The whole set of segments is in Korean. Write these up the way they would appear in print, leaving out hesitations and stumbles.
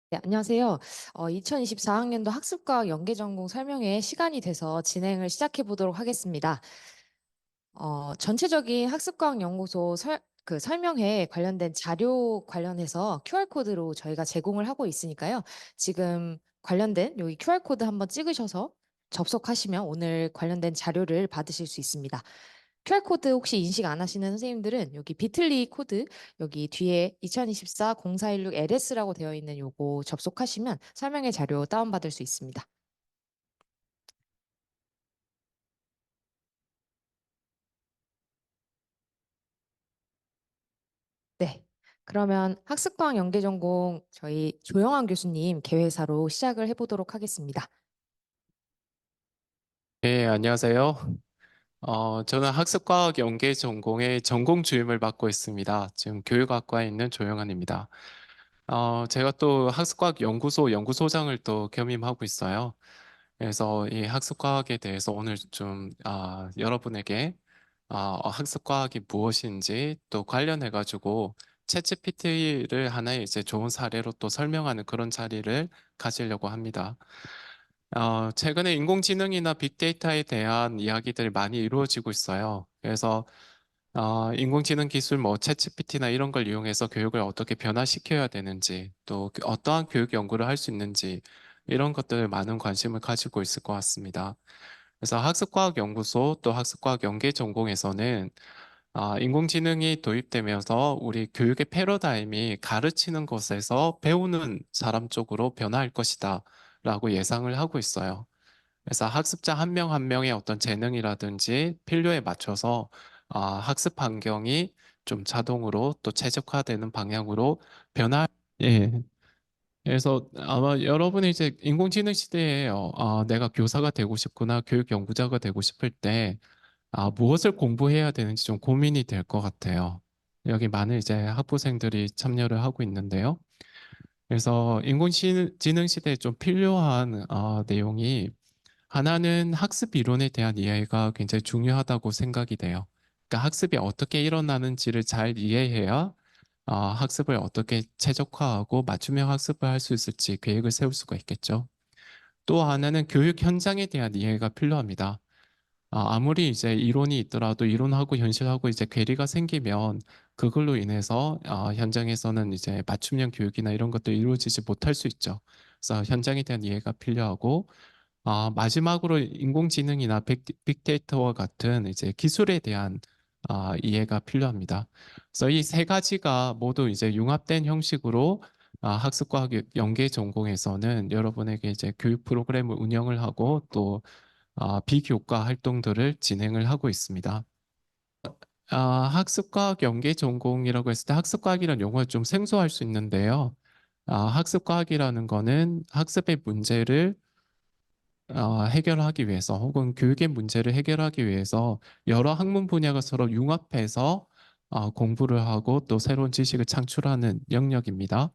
네, 안녕하세요. 2024학년도 학습과학 연계전공 설명회 시간이 돼서 진행을 시작해 보도록 하겠습니다. 전체적인 학습과학 연구소 설명회에 관련된 자료 관련해서 QR코드로 저희가 제공을 하고 있으니까요. 지금 관련된 여기 QR코드 한번 찍으셔서 접속하시면 오늘 관련된 자료를 받으실 수 있습니다. QR코드 혹시 인식 안 하시는 선생님들은 여기 비틀리 코드 여기 뒤에 2024-0416-LS라고 되어 있는 요거 접속하시면 설명회 자료 다운받을 수 있습니다. 네. 그러면 학습과학 연계전공 저희 조영환 교수님 개회사로 시작을 해보도록 하겠습니다. 네, 안녕하세요. 저는 학습과학 연계 전공의 전공 주임을 맡고 있습니다. 지금 교육학과에 있는 조영환입니다. 제가 또 학습과학 연구소 연구소장을 또 겸임하고 있어요. 그래서 이 학습과학에 대해서 오늘 좀 여러분에게 학습과학이 무엇인지 또 관련해가지고 챗GPT를 하나의 이제 좋은 사례로 또 설명하는 그런 자리를 가지려고 합니다. 최근에 인공지능이나 빅데이터에 대한 이야기들이 많이 이루어지고 있어요. 그래서 인공지능 기술 뭐 챗GPT나 이런 걸 이용해서 교육을 어떻게 변화시켜야 되는지 또 어떠한 교육 연구를 할 수 있는지 이런 것들 많은 관심을 가지고 있을 것 같습니다. 그래서 학습과학연구소 또 학습과학연계전공에서는 인공지능이 도입되면서 우리 교육의 패러다임이 가르치는 것에서 배우는 사람 쪽으로 변화할 것이다 라고 예상을 하고 있어요. 그래서 학습자 한 명 한 명의 어떤 재능이라든지 필요에 맞춰서 학습 환경이 좀 자동으로 또 최적화되는 방향으로 변화. 예. 그래서 아마 여러분이 이제 인공지능 시대에 내가 교사가 되고 싶구나, 교육 연구자가 되고 싶을 때 무엇을 공부해야 되는지 좀 고민이 될 것 같아요. 여기 많은 이제 학부생들이 참여를 하고 있는데요. 그래서 인공지능 시대에 좀 필요한 내용이 하나는 학습 이론에 대한 이해가 굉장히 중요하다고 생각이 돼요. 그러니까 학습이 어떻게 일어나는지를 잘 이해해야 학습을 어떻게 최적화하고 맞춤형 학습을 할 수 있을지 계획을 세울 수가 있겠죠. 또 하나는 교육 현장에 대한 이해가 필요합니다. 아무리 이제 이론이 있더라도 이론하고 현실하고 이제 괴리가 생기면 그걸로 인해서 현장에서는 이제 맞춤형 교육이나 이런 것도 이루어지지 못할 수 있죠. 그래서 현장에 대한 이해가 필요하고 마지막으로 인공지능이나 빅데이터와 같은 이제 기술에 대한 이해가 필요합니다. 그래서 이 세 가지가 모두 이제 융합된 형식으로 학습과학 연계 전공에서는 여러분에게 이제 교육 프로그램을 운영을 하고 또 비교과 활동들을 진행을 하고 있습니다. 학습과학 연계 전공이라고 했을 때 학습과학이라는 용어가 좀 생소할 수 있는데요. 학습과학이라는 거는 학습의 문제를 해결하기 위해서 혹은 교육의 문제를 해결하기 위해서 여러 학문 분야가 서로 융합해서 공부를 하고 또 새로운 지식을 창출하는 영역입니다.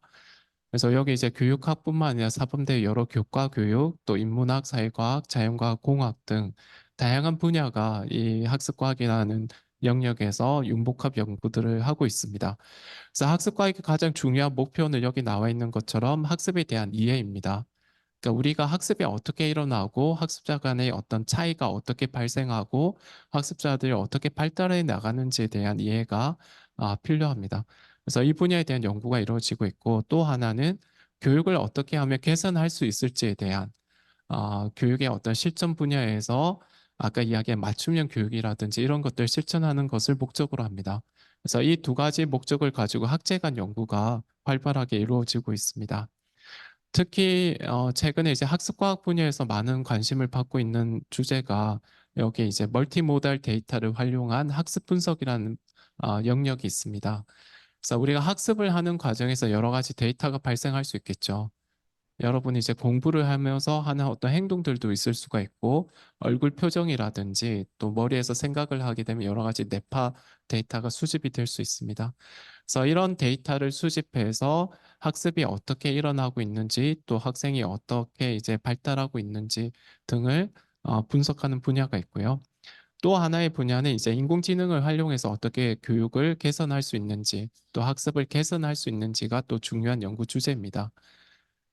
그래서 여기 이제 교육학뿐만 아니라 사범대 여러 교과 교육, 또 인문학, 사회과학, 자연과학, 공학 등 다양한 분야가 이 학습과학이라는 영역에서 융복합 연구들을 하고 있습니다. 그래서 학습과학의 가장 중요한 목표는 여기 나와 있는 것처럼 학습에 대한 이해입니다. 그러니까 우리가 학습이 어떻게 일어나고 학습자 간의 어떤 차이가 어떻게 발생하고 학습자들이 어떻게 발달해 나가는지에 대한 이해가 필요합니다. 그래서 이 분야에 대한 연구가 이루어지고 있고 또 하나는 교육을 어떻게 하면 개선할 수 있을지에 대한 교육의 어떤 실천 분야에서 아까 이야기한 맞춤형 교육이라든지 이런 것들 실천하는 것을 목적으로 합니다. 그래서 이 두 가지 목적을 가지고 학제 간 연구가 활발하게 이루어지고 있습니다. 특히 최근에 이제 학습과학 분야에서 많은 관심을 받고 있는 주제가 여기 이제 멀티모달 데이터를 활용한 학습 분석이라는 영역이 있습니다. 그래서 우리가 학습을 하는 과정에서 여러 가지 데이터가 발생할 수 있겠죠. 여러분이 이제 공부를 하면서 하는 어떤 행동들도 있을 수가 있고 얼굴 표정이라든지 또 머리에서 생각을 하게 되면 여러 가지 뇌파 데이터가 수집이 될 수 있습니다. 그래서 이런 데이터를 수집해서 학습이 어떻게 일어나고 있는지 또 학생이 어떻게 이제 발달하고 있는지 등을 분석하는 분야가 있고요. 또 하나의 분야는 이제 인공지능을 활용해서 어떻게 교육을 개선할 수 있는지 또 학습을 개선할 수 있는지가 또 중요한 연구 주제입니다.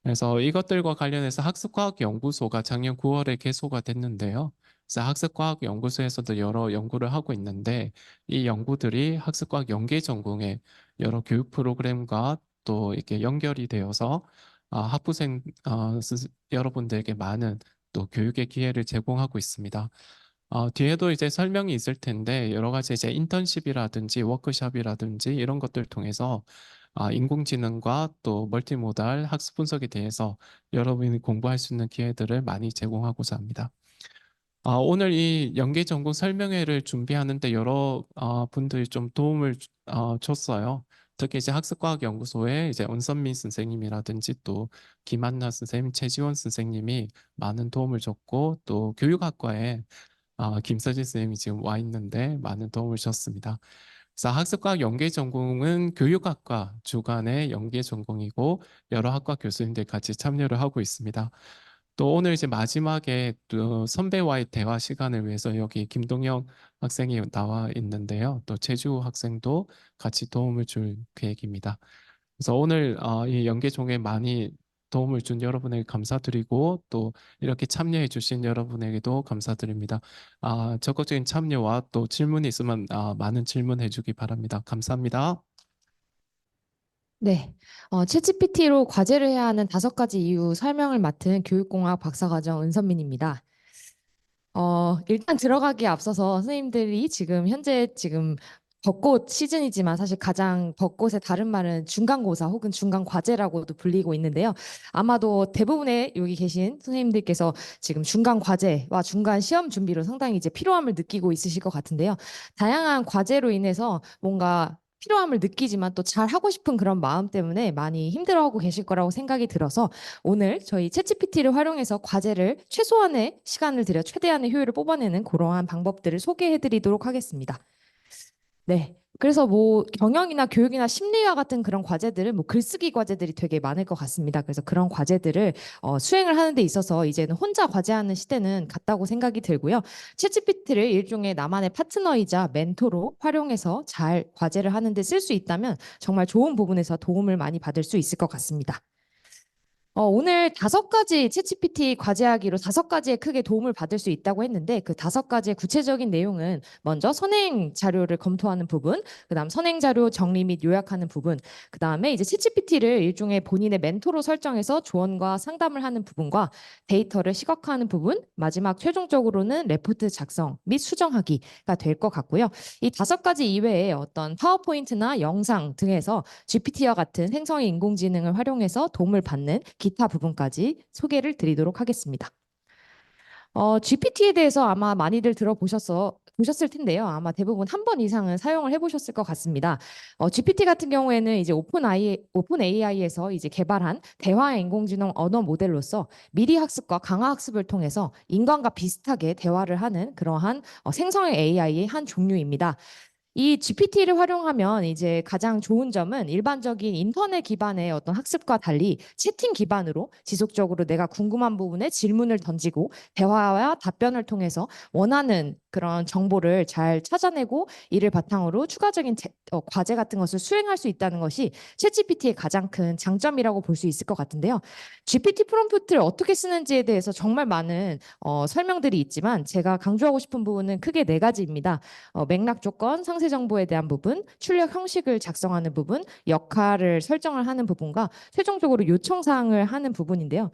그래서 이것들과 관련해서 학습과학연구소가 작년 9월에 개소가 됐는데요. 그래서 학습과학연구소에서도 여러 연구를 하고 있는데 이 연구들이 학습과학 연계 전공의 여러 교육 프로그램과 또 이렇게 연결이 되어서 학부생 여러분들에게 많은 또 교육의 기회를 제공하고 있습니다. 뒤에도 이제 설명이 있을 텐데 여러 가지 이제 인턴십이라든지 워크숍이라든지 이런 것들 통해서 인공지능과 또 멀티모달 학습 분석에 대해서 여러분이 공부할 수 있는 기회들을 많이 제공하고자 합니다. 오늘 이 연계 전공 설명회를 준비하는데 여러 분들이 좀 도움을 줬어요. 특히 이제 학습과학연구소에 이제 은선민 선생님이라든지 또 김한나 선생님, 최지원 선생님이 많은 도움을 줬고 또 교육학과에 김서진 선생님이 지금 와 있는데 많은 도움을 주셨습니다. 그래서 학습과학 연계 전공은 교육학과 주관의 연계 전공이고 여러 학과 교수님들 같이 참여를 하고 있습니다. 또 오늘 이제 마지막에 또 선배와의 대화 시간을 위해서 여기 김동영 학생이 나와 있는데요. 또 최주 학생도 같이 도움을 줄 계획입니다. 그래서 오늘 이 연계종에 많이 도움을 준 여러분에게 감사드리고 또 이렇게 참여해 주신 여러분에게도 감사드립니다. 적극적인 참여와 또 질문이 있으면 많은 질문해 주기 바랍니다. 감사합니다. 네, 챗GPT로 과제를 해야 하는 5가지 이유 설명을 맡은 교육공학 박사과정 은선민입니다. 일단 들어가기에 앞서서 선생님들이 지금 벚꽃 시즌이지만 사실 가장 벚꽃의 다른 말은 중간고사 혹은 중간과제라고도 불리고 있는데요. 아마도 대부분의 여기 계신 선생님들께서 지금 중간과제와 중간시험 준비로 상당히 이제 필요함을 느끼고 있으실 것 같은데요. 다양한 과제로 인해서 뭔가 필요함을 느끼지만 또 잘하고 싶은 그런 마음 때문에 많이 힘들어하고 계실 거라고 생각이 들어서 오늘 저희 챗GPT를 활용해서 과제를 최소한의 시간을 들여 최대한의 효율을 뽑아내는 그러한 방법들을 소개해 드리도록 하겠습니다. 네. 그래서 뭐 경영이나 교육이나 심리와 같은 그런 과제들은 뭐 글쓰기 과제들이 되게 많을 것 같습니다. 그래서 그런 과제들을 수행을 하는 데 있어서 이제는 혼자 과제하는 시대는 갔다고 생각이 들고요. 챗GPT를 일종의 나만의 파트너이자 멘토로 활용해서 잘 과제를 하는 데 쓸 수 있다면 정말 좋은 부분에서 도움을 많이 받을 수 있을 것 같습니다. 오늘 5가지 챗GPT 과제하기로 5가지에 크게 도움을 받을 수 있다고 했는데 그 5가지의 구체적인 내용은 먼저 선행 자료를 검토하는 부분, 그다음 선행 자료 정리 및 요약하는 부분, 그다음에 이제 챗GPT를 일종의 본인의 멘토로 설정해서 조언과 상담을 하는 부분과 데이터를 시각화하는 부분, 마지막 최종적으로는 레포트 작성 및 수정하기가 될 것 같고요. 이 5가지 이외에 어떤 파워포인트나 영상 등에서 GPT와 같은 생성의 인공지능을 활용해서 도움을 받는 기타 부분까지 소개를 드리도록 하겠습니다. GPT에 대해서 아마 많이들 보셨을 텐데요. 아마 대부분 한 번 이상은 사용을 해보셨을 것 같습니다. GPT 같은 경우에는 이제 오픈 AI에서 이제 개발한 대화 인공지능 언어 모델로서 미리 학습과 강화 학습을 통해서 인간과 비슷하게 대화를 하는 그러한 생성의 AI의 한 종류입니다. 이 GPT를 활용하면 이제 가장 좋은 점은 일반적인 인터넷 기반의 어떤 학습과 달리 채팅 기반으로 지속적으로 내가 궁금한 부분에 질문을 던지고 대화와 답변을 통해서 원하는 그런 정보를 잘 찾아내고 이를 바탕으로 추가적인 과제 같은 것을 수행할 수 있다는 것이 챗GPT의 가장 큰 장점이라고 볼 수 있을 것 같은데요. GPT 프롬프트를 어떻게 쓰는지에 대해서 정말 많은 설명들이 있지만 제가 강조하고 싶은 부분은 크게 4가지입니다. 맥락 조건, 상세 정보에 대한 부분, 출력 형식을 작성하는 부분, 역할을 설정을 하는 부분과 최종적으로 요청 사항을 하는 부분인데요.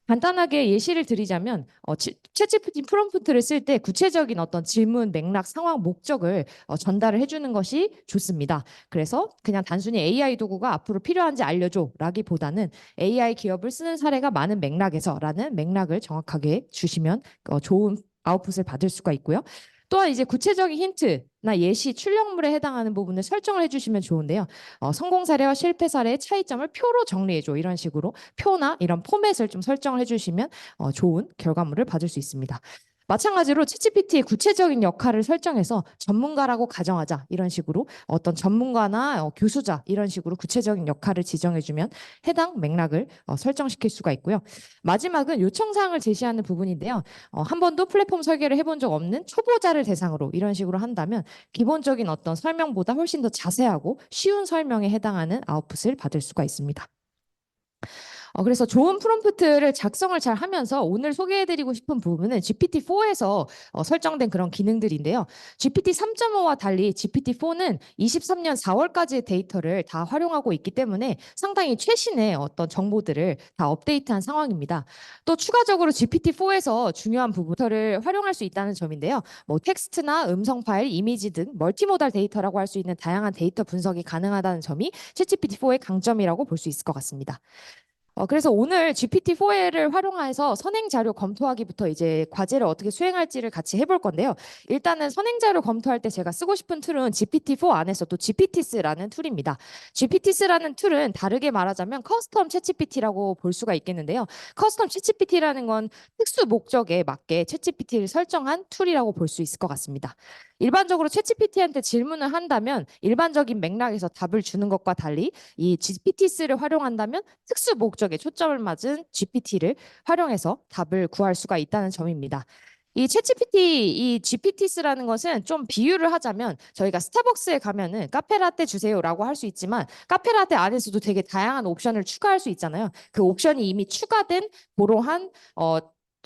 간단하게 예시를 드리자면 챗GPT 프롬프트를 쓸 때 구체적인 어떤 질문, 맥락, 상황, 목적을 전달을 해주는 것이 좋습니다. 그래서 그냥 단순히 AI 도구가 앞으로 필요한지 알려줘라기보다는 AI 기업을 쓰는 사례가 많은 맥락에서라는 맥락을 정확하게 주시면 좋은 아웃풋을 받을 수가 있고요. 또한 이제 구체적인 힌트나 예시, 출력물에 해당하는 부분을 설정을 해주시면 좋은데요. 성공 사례와 실패 사례의 차이점을 표로 정리해줘. 이런 식으로 표나 이런 포맷을 좀 설정을 해주시면 좋은 결과물을 받을 수 있습니다. 마찬가지로 챗GPT의 구체적인 역할을 설정해서 전문가라고 가정하자. 이런 식으로 어떤 전문가나 교수자 이런 식으로 구체적인 역할을 지정해주면 해당 맥락을 설정시킬 수가 있고요. 마지막은 요청사항을 제시하는 부분인데요. 한 번도 플랫폼 설계를 해본 적 없는 초보자를 대상으로 이런 식으로 한다면 기본적인 어떤 설명보다 훨씬 더 자세하고 쉬운 설명에 해당하는 아웃풋을 받을 수가 있습니다. 그래서 좋은 프롬프트를 작성을 잘 하면서 오늘 소개해드리고 싶은 부분은 GPT-4에서 설정된 그런 기능들인데요. GPT 3.5와 달리 GPT-4는 23년 4월까지의 데이터를 다 활용하고 있기 때문에 상당히 최신의 어떤 정보들을 다 업데이트한 상황입니다. 또 추가적으로 GPT-4에서 중요한 부분을 활용할 수 있다는 점인데요. 뭐 텍스트나 음성 파일, 이미지 등 멀티모달 데이터라고 할 수 있는 다양한 데이터 분석이 가능하다는 점이 챗GPT-4의 강점이라고 볼 수 있을 것 같습니다. 그래서 오늘 GPT-4를 활용해서 선행 자료 검토하기부터 이제 과제를 어떻게 수행할지를 같이 해볼 건데요. 일단은 선행 자료 검토할 때 제가 쓰고 싶은 툴은 GPT-4 안에서 또 GPTs라는 툴입니다. GPTs라는 툴은 다르게 말하자면 커스텀 챗GPT라고 볼 수가 있겠는데요. 커스텀 챗GPT라는 건 특수 목적에 맞게 챗GPT를 설정한 툴이라고 볼 수 있을 것 같습니다. 일반적으로 챗GPT한테 질문을 한다면 일반적인 맥락에서 답을 주는 것과 달리 이 GPTs를 활용한다면 특수 목적에 초점을 맞은 GPT를 활용해서 답을 구할 수가 있다는 점입니다. 이 챗GPT, 이 GPTs라는 것은 좀 비유를 하자면 저희가 스타벅스에 가면은 카페라떼 주세요라고 할 수 있지만 카페라떼 안에서도 되게 다양한 옵션을 추가할 수 있잖아요. 그 옵션이 이미 추가된 그러한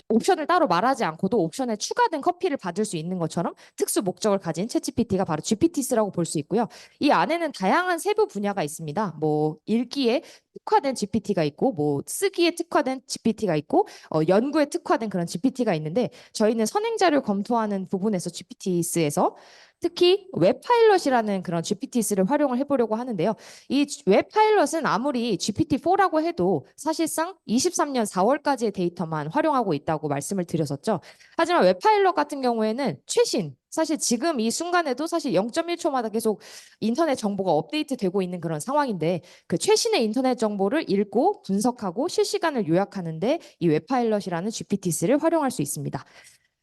옵션을 따로 말하지 않고도 옵션에 추가된 커피를 받을 수 있는 것처럼 특수 목적을 가진 챗GPT가 바로 GPTs라고 볼 수 있고요. 이 안에는 다양한 세부 분야가 있습니다. 뭐 읽기에 특화된 GPT가 있고, 뭐 쓰기에 특화된 GPT가 있고, 연구에 특화된 그런 GPT가 있는데 저희는 선행 자료 검토하는 부분에서 GPTs에서 특히 웹파일럿이라는 그런 GPTs를 활용을 해보려고 하는데요. 이 웹파일럿은 아무리 GPT-4라고 해도 사실상 23년 4월까지의 데이터만 활용하고 있다고 말씀을 드렸었죠. 하지만 웹파일럿 같은 경우에는 최신, 사실 지금 이 순간에도 사실 0.1초마다 계속 인터넷 정보가 업데이트되고 있는 그런 상황인데 그 최신의 인터넷 정보를 읽고 분석하고 실시간을 요약하는데 이 웹파일럿이라는 GPTs를 활용할 수 있습니다.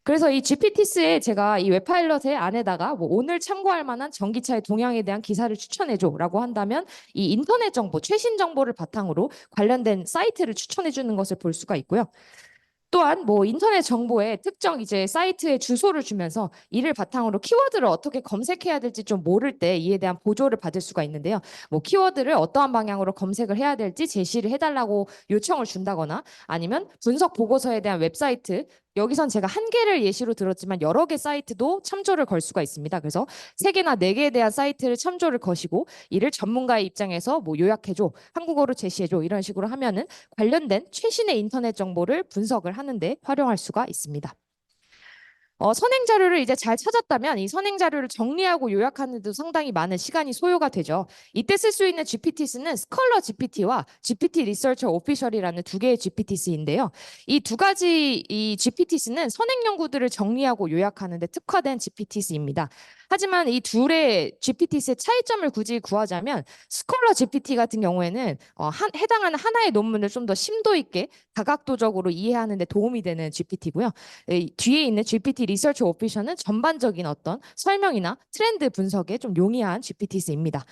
그래서 이 GPTs에 제가 이 웹파일럿의 안에다가 뭐 오늘 참고할 만한 전기차의 동향에 대한 기사를 추천해줘라고 한다면 이 인터넷 정보, 최신 정보를 바탕으로 관련된 사이트를 추천해 주는 것을 볼 수가 있고요. 또한 뭐 인터넷 정보에 특정 이제 사이트의 주소를 주면서 이를 바탕으로 키워드를 어떻게 검색해야 될지 좀 모를 때 이에 대한 보조를 받을 수가 있는데요. 뭐 키워드를 어떠한 방향으로 검색을 해야 될지 제시를 해달라고 요청을 준다거나 아니면 분석 보고서에 대한 웹사이트 여기선 제가 한 개를 예시로 들었지만 여러 개 사이트도 참조를 걸 수가 있습니다. 그래서 세 개나 네 개에 대한 사이트를 참조를 거시고 이를 전문가의 입장에서 뭐 요약해줘, 한국어로 제시해줘 이런 식으로 하면은 관련된 최신의 인터넷 정보를 분석을 하는데 활용할 수가 있습니다. 선행 자료를 이제 잘 찾았다면 이 선행 자료를 정리하고 요약하는 데도 상당히 많은 시간이 소요가 되죠. 이때 쓸 수 있는 GPTs는 스컬러 GPT와 GPT 리서처 오피셜이라는 두 개의 GPTs인데요. 이 두 가지 이 GPTs는 선행 연구들을 정리하고 요약하는 데 특화된 GPTs입니다. 하지만 이 둘의 GPTs의 차이점을 굳이 구하자면 스컬러 GPT 같은 경우에는 해당하는 하나의 논문을 좀 더 심도 있게 다각도적으로 이해하는 데 도움이 되는 GPT고요. 뒤에 있는 GPT 리서치 오피션은 전반적인 어떤 설명이나 트렌드 분석에 좀 용이한 GPTs입니다.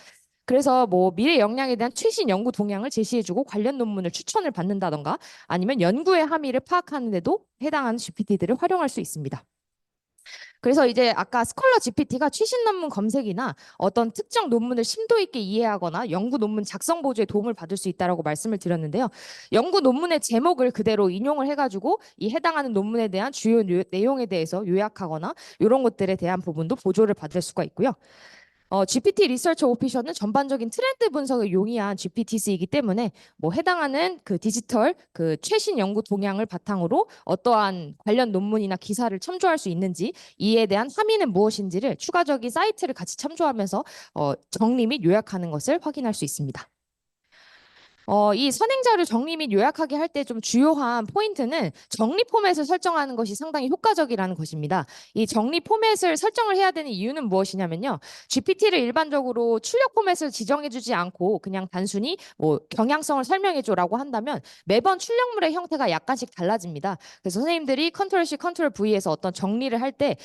그래서 뭐 미래 역량에 대한 최신 연구 동향을 제시해주고 관련 논문을 추천을 받는다던가 아니면 연구의 함의를 파악하는 데도 해당하는 GPT들을 활용할 수 있습니다. 그래서 이제 아까 스콜러 GPT가 최신 논문 검색이나 어떤 특정 논문을 심도 있게 이해하거나 연구 논문 작성 보조에 도움을 받을 수 있다라고 말씀을 드렸는데요. 연구 논문의 제목을 그대로 인용을 해가지고 이 해당하는 논문에 대한 주요 내용에 대해서 요약하거나 이런 것들에 대한 부분도 보조를 받을 수가 있고요. GPT 리서처 오피션은 전반적인 트렌드 분석을 용이한 GPTs이기 때문에 뭐 해당하는 그 디지털 그 최신 연구 동향을 바탕으로 어떠한 관련 논문이나 기사를 참조할 수 있는지 이에 대한 함의는 무엇인지를 추가적인 사이트를 같이 참조하면서 정리 및 요약하는 것을 확인할 수 있습니다. 이 선행자료 정리 및 요약하게 할 때 좀 주요한 포인트는 정리 포맷을 설정하는 것이 상당히 효과적이라는 것입니다. 이 정리 포맷을 설정을 해야 되는 이유는 무엇이냐면요. GPT를 일반적으로 출력 포맷을 지정해주지 않고 그냥 단순히 뭐 경향성을 설명해줘라고 한다면 매번 출력물의 형태가 약간씩 달라집니다. 그래서 선생님들이 컨트롤 C, 컨트롤 V에서 어떤 정리를 할 때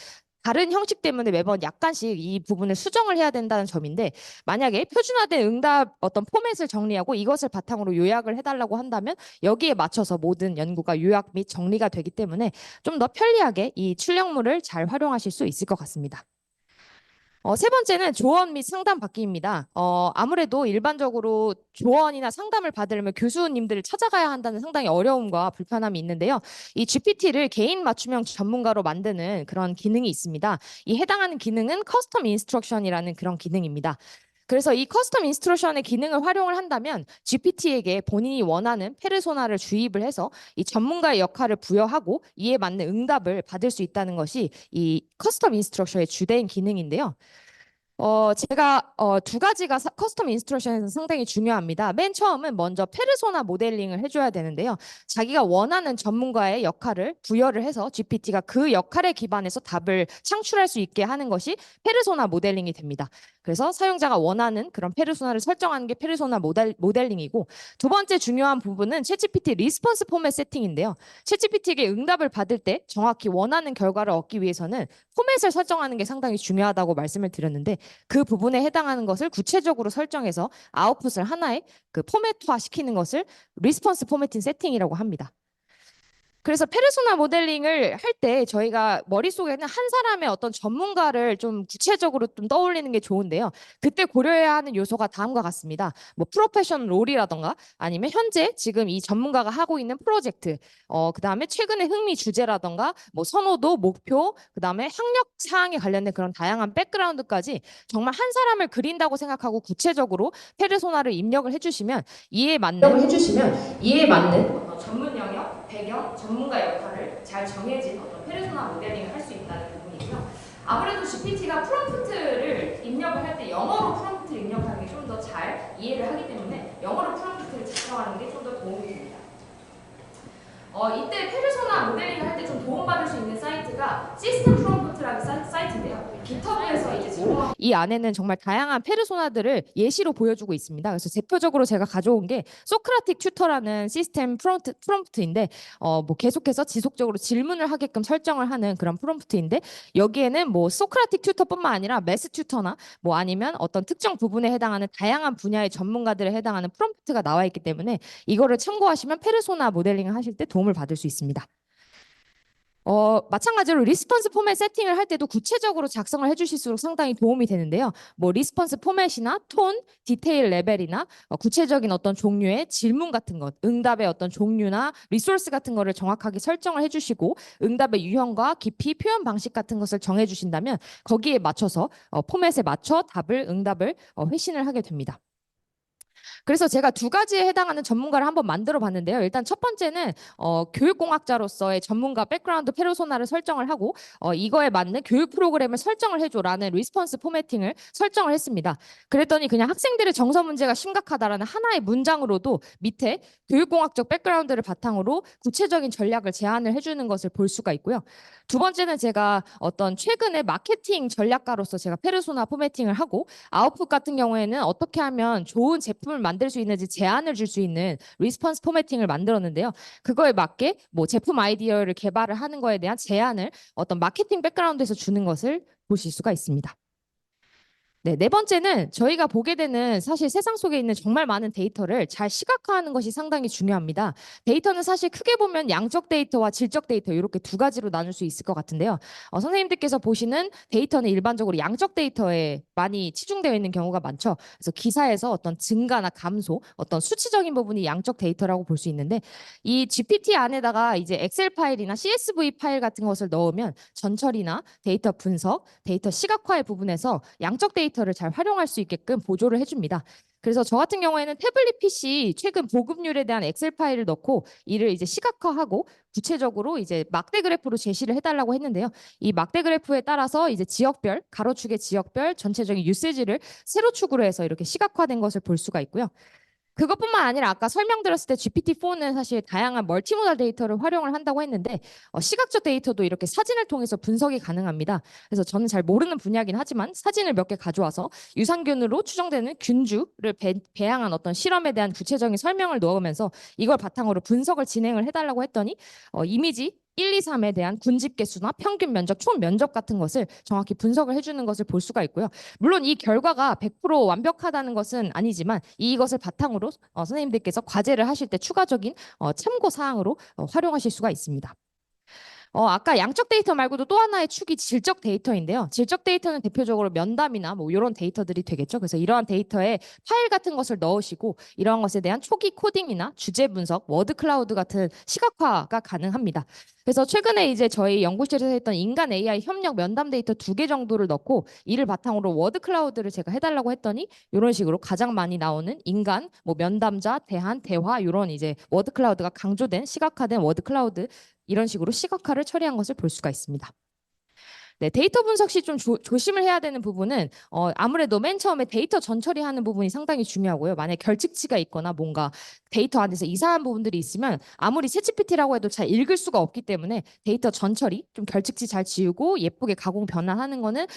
다른 형식 때문에 매번 약간씩 이 부분을 수정을 해야 된다는 점인데 만약에 표준화된 응답 어떤 포맷을 정리하고 이것을 바탕으로 요약을 해달라고 한다면 여기에 맞춰서 모든 연구가 요약 및 정리가 되기 때문에 좀 더 편리하게 이 출력물을 잘 활용하실 수 있을 것 같습니다. 세 번째는 조언 및 상담 받기입니다. 아무래도 일반적으로 조언이나 상담을 받으려면 교수님들을 찾아가야 한다는 상당히 어려움과 불편함이 있는데요. 이 GPT를 개인 맞춤형 전문가로 만드는 그런 기능이 있습니다. 이 해당하는 기능은 커스텀 인스트럭션이라는 그런 기능입니다. 그래서 이 커스텀 인스트럭션의 기능을 활용을 한다면 GPT에게 본인이 원하는 페르소나를 주입을 해서 이 전문가의 역할을 부여하고 이에 맞는 응답을 받을 수 있다는 것이 이 커스텀 인스트럭션의 주된 기능인데요. 제가 두 가지가 커스텀 인스트럭션에서 상당히 중요합니다. 맨 처음은 먼저 페르소나 모델링을 해줘야 되는데요. 자기가 원하는 전문가의 역할을 부여를 해서 GPT가 그 역할에 기반해서 답을 창출할 수 있게 하는 것이 페르소나 모델링이 됩니다. 그래서 사용자가 원하는 그런 페르소나를 설정하는 게 페르소나 모델링이고, 두 번째 중요한 부분은 챗GPT 리스폰스 포맷 세팅인데요. 챗GPT에게 응답을 받을 때 정확히 원하는 결과를 얻기 위해서는 포맷을 설정하는 게 상당히 중요하다고 말씀을 드렸는데, 그 부분에 해당하는 것을 구체적으로 설정해서 아웃풋을 하나의 그 포맷화 시키는 것을 리스폰스 포매팅 세팅이라고 합니다. 그래서 페르소나 모델링을 할 때 저희가 머릿속에는 한 사람의 어떤 전문가를 좀 구체적으로 좀 떠올리는 게 좋은데요. 그때 고려해야 하는 요소가 다음과 같습니다. 뭐 프로페셔널 롤이라던가 아니면 현재 지금 이 전문가가 하고 있는 프로젝트, 그다음에 최근의 흥미 주제라던가 뭐 선호도, 목표, 그다음에 학력 사항에 관련된 그런 다양한 백그라운드까지 정말 한 사람을 그린다고 생각하고 구체적으로 페르소나를 입력을 해주시면 이에 맞는 어떤 전문 영역, 배경, 전문가 역할을 잘 정해진 어떤 페르소나 모델링을 할 수 있다는 부분이고요. 아무래도 GPT가 프롬프트를 입력을 할 때 영어로 프롬프트를 입력하는 게 좀 더 잘 이해를 하기 때문에 영어로 프롬프트를 작성하는 게 좀 더 도움이 됩니다. 이때 페르소나 모델링을 할 때 좀 도움받을 수 있는 사이트가 시스템 프롬프트라는 사이트인데요. 깃허브에서 이제 제공하고 이 안에는 정말 다양한 페르소나들을 예시로 보여주고 있습니다. 그래서 대표적으로 제가 가져온 게 소크라틱 튜터라는 시스템 프롬프트인데, 뭐 계속해서 지속적으로 질문을 하게끔 설정을 하는 그런 프롬프트인데, 여기에는 뭐 소크라틱 튜터뿐만 아니라 매스 튜터나 뭐 아니면 어떤 특정 부분에 해당하는 다양한 분야의 전문가들에 해당하는 프롬프트가 나와 있기 때문에 이거를 참고하시면 페르소나 모델링을 하실 때 도움을 받을 수 있습니다. 마찬가지로 리스폰스 포맷 세팅을 할 때도 구체적으로 작성을 해주실수록 상당히 도움이 되는데요. 뭐 리스폰스 포맷이나 톤, 디테일 레벨이나 구체적인 어떤 종류의 질문 같은 것, 응답의 어떤 종류나 리소스 같은 거를 정확하게 설정을 해주시고 응답의 유형과 깊이, 표현 방식 같은 것을 정해주신다면 거기에 맞춰서 포맷에 맞춰 응답을 회신을 하게 됩니다. 그래서 제가 두 가지에 해당하는 전문가를 한번 만들어 봤는데요. 일단 첫 번째는 교육공학자로서의 전문가 백그라운드 페르소나를 설정을 하고 이거에 맞는 교육 프로그램을 설정을 해줘라는 리스폰스 포매팅을 설정을 했습니다. 그랬더니 그냥 학생들의 정서 문제가 심각하다라는 하나의 문장으로도 밑에 교육공학적 백그라운드를 바탕으로 구체적인 전략을 제안을 해주는 것을 볼 수가 있고요. 두 번째는 제가 어떤 최근의 마케팅 전략가로서 제가 페르소나 포매팅을 하고 아웃풋 같은 경우에는 어떻게 하면 좋은 제품을 만들 수 있는지 제안을 줄 수 있는 리스폰스 포매팅을 만들었는데요. 그거에 맞게 뭐 제품 아이디어를 개발을 하는 거에 대한 제안을 어떤 마케팅 백그라운드에서 주는 것을 보실 수가 있습니다. 네 번째는 저희가 보게 되는 사실 세상 속에 있는 정말 많은 데이터를 잘 시각화하는 것이 상당히 중요합니다. 데이터는 사실 크게 보면 양적 데이터와 질적 데이터 이렇게 두 가지로 나눌 수 있을 것 같은데요. 선생님들께서 보시는 데이터는 일반적으로 양적 데이터에 많이 치중되어 있는 경우가 많죠. 그래서 기사에서 어떤 증가나 감소, 어떤 수치적인 부분이 양적 데이터라고 볼 수 있는데, 이 GPT 안에다가 이제 엑셀 파일이나 CSV 파일 같은 것을 넣으면 전처리나 데이터 분석, 데이터 시각화의 부분에서 양적 데이터를 잘 활용할 수 있게끔 보조를 해줍니다. 그래서 저 같은 경우에는 태블릿 PC 최근 보급률에 대한 엑셀 파일을 넣고 이를 이제 시각화하고 구체적으로 이제 막대 그래프로 제시를 해달라고 했는데요. 이 막대 그래프에 따라서 이제 지역별, 가로축의 지역별 전체적인 유세지를 세로축으로 해서 이렇게 시각화된 것을 볼 수가 있고요. 그것뿐만 아니라 아까 설명드렸을 때 GPT-4는 사실 다양한 멀티모달 데이터를 활용을 한다고 했는데 시각적 데이터도 이렇게 사진을 통해서 분석이 가능합니다. 그래서 저는 잘 모르는 분야긴 하지만 사진을 몇 개 가져와서 유산균으로 추정되는 균주를 배양한 어떤 실험에 대한 구체적인 설명을 넣으면서 이걸 바탕으로 분석을 진행을 해달라고 했더니 이미지 1, 2, 3에 대한 군집 개수나 평균 면적, 총 면적 같은 것을 정확히 분석을 해주는 것을 볼 수가 있고요. 물론 이 결과가 100% 완벽하다는 것은 아니지만 이것을 바탕으로 선생님들께서 과제를 하실 때 추가적인 참고 사항으로 활용하실 수가 있습니다. 아까 양적 데이터 말고도 또 하나의 축이 질적 데이터인데요. 질적 데이터는 대표적으로 면담이나 뭐 이런 데이터들이 되겠죠. 그래서 이러한 데이터에 파일 같은 것을 넣으시고 이러한 것에 대한 초기 코딩이나 주제 분석, 워드 클라우드 같은 시각화가 가능합니다. 그래서 최근에 이제 저희 연구실에서 했던 인간 AI 협력 면담 데이터 2개 정도를 넣고 이를 바탕으로 워드 클라우드를 제가 해달라고 했더니 이런 식으로 가장 많이 나오는 인간, 뭐 면담자, 대한, 대화 이런 이제 워드 클라우드가 강조된 시각화된 워드 클라우드 이런 식으로 시각화를 처리한 것을 볼 수가 있습니다. 네, 데이터 분석 시 좀 조심을 해야 되는 부분은 아무래도 맨 처음에 데이터 전처리하는 부분이 상당히 중요하고요. 만약 결칙치가 있거나 뭔가 데이터 안에서 이상한 부분들이 있으면 아무리 챗GPT라고 해도 잘 읽을 수가 없기 때문에 데이터 전처리, 좀 결칙치 잘 지우고 예쁘게 가공 변환하는 거는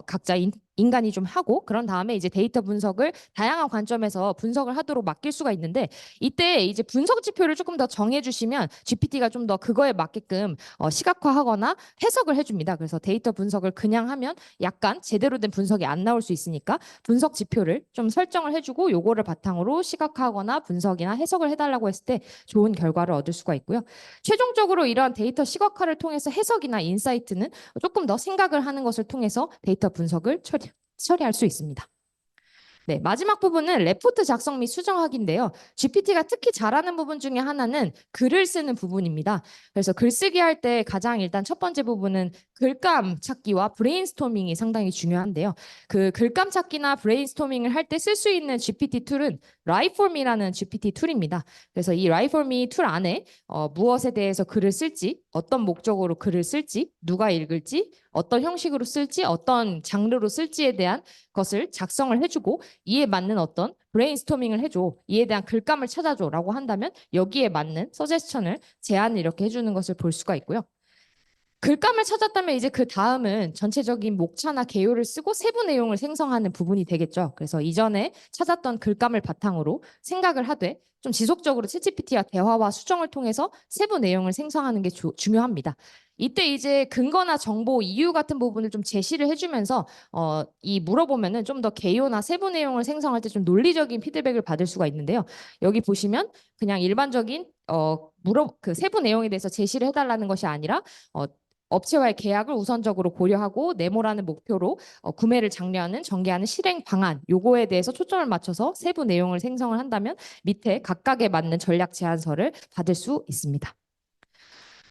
각자 인간이 좀 하고 그런 다음에 이제 데이터 분석을 다양한 관점에서 분석을 하도록 맡길 수가 있는데 이때 이제 분석 지표를 조금 더 정해주시면 GPT가 좀 더 그거에 맞게끔 시각화하거나 해석을 해줍니다. 그래서 데이터 분석을 그냥 하면 약간 제대로 된 분석이 안 나올 수 있으니까 분석 지표를 좀 설정을 해주고 요거를 바탕으로 시각화하거나 분석이나 해석을 해달라고 했을 때 좋은 결과를 얻을 수가 있고요. 최종적으로 이러한 데이터 시각화를 통해서 해석이나 인사이트는 조금 더 생각을 하는 것을 통해서 데이터 분석을 처리할 수 있습니다. 네, 마지막 부분은 레포트 작성 및 수정하기인데요. GPT가 특히 잘하는 부분 중에 하나는 글을 쓰는 부분입니다. 그래서 글쓰기 할 때 가장 일단 첫 번째 부분은 글감 찾기와 브레인스토밍이 상당히 중요한데요. 그 글감 찾기나 브레인스토밍을 할 때 쓸 수 있는 GPT 툴은 라이폼이라는 GPT 툴입니다. 그래서 이 라이폼이 툴 안에 무엇에 대해서 글을 쓸지, 어떤 목적으로 글을 쓸지, 누가 읽을지, 어떤 형식으로 쓸지, 어떤 장르로 쓸지에 대한 것을 작성을 해주고 이에 맞는 어떤 브레인스토밍을 해줘. 이에 대한 글감을 찾아줘라고 한다면 여기에 맞는 서제스천을 제안을 이렇게 해주는 것을 볼 수가 있고요. 글감을 찾았다면 이제 그 다음은 전체적인 목차나 개요를 쓰고 세부 내용을 생성하는 부분이 되겠죠. 그래서 이전에 찾았던 글감을 바탕으로 생각을 하되 좀 지속적으로 챗GPT와 대화와 수정을 통해서 세부 내용을 생성하는 게 중요합니다. 이때 이제 근거나 정보, 이유 같은 부분을 좀 제시를 해주면서 이 물어보면은 좀 더 개요나 세부 내용을 생성할 때 좀 논리적인 피드백을 받을 수가 있는데요. 여기 보시면 그냥 일반적인 그 세부 내용에 대해서 제시를 해달라는 것이 아니라 업체와의 계약을 우선적으로 고려하고 네모라는 목표로 구매를 장려하는 전개하는 실행 방안 요거에 대해서 초점을 맞춰서 세부 내용을 생성을 한다면 밑에 각각에 맞는 전략 제안서를 받을 수 있습니다.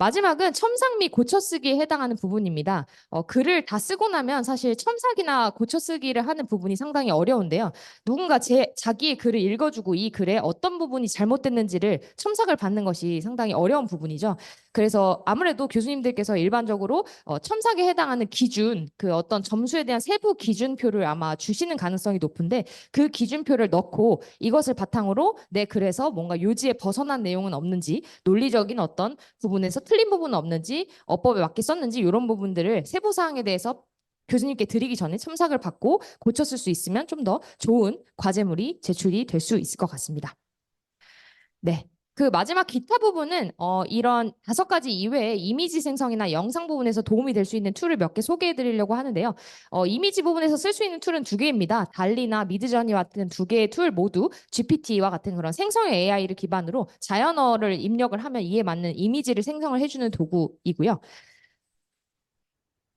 마지막은 첨삭 및 고쳐쓰기에 해당하는 부분입니다. 글을 다 쓰고 나면 사실 첨삭이나 고쳐쓰기를 하는 부분이 상당히 어려운데요. 누군가 자기의 글을 읽어주고 이 글에 어떤 부분이 잘못됐는지를 첨삭을 받는 것이 상당히 어려운 부분이죠. 그래서 아무래도 교수님들께서 일반적으로 첨삭에 해당하는 기준, 그 어떤 점수에 대한 세부 기준표를 아마 주시는 가능성이 높은데 그 기준표를 넣고 이것을 바탕으로 내 글에서 뭔가 요지에 벗어난 내용은 없는지 논리적인 어떤 부분에서 틀린 부분은 없는지 어법에 맞게 썼는지 이런 부분들을 세부 사항에 대해서 교수님께 드리기 전에 첨삭을 받고 고쳤을 수 있으면 좀 더 좋은 과제물이 제출이 될 수 있을 것 같습니다. 네. 그 마지막 기타 부분은 이런 5가지 이외에 이미지 생성이나 영상 부분에서 도움이 될 수 있는 툴을 몇 개 소개해 드리려고 하는데요. 이미지 부분에서 쓸 수 있는 툴은 2개입니다. 달리나 미드저니 같은 2개의 툴 모두 GPT와 같은 그런 생성형 AI를 기반으로 자연어를 입력을 하면 이에 맞는 이미지를 생성을 해주는 도구이고요.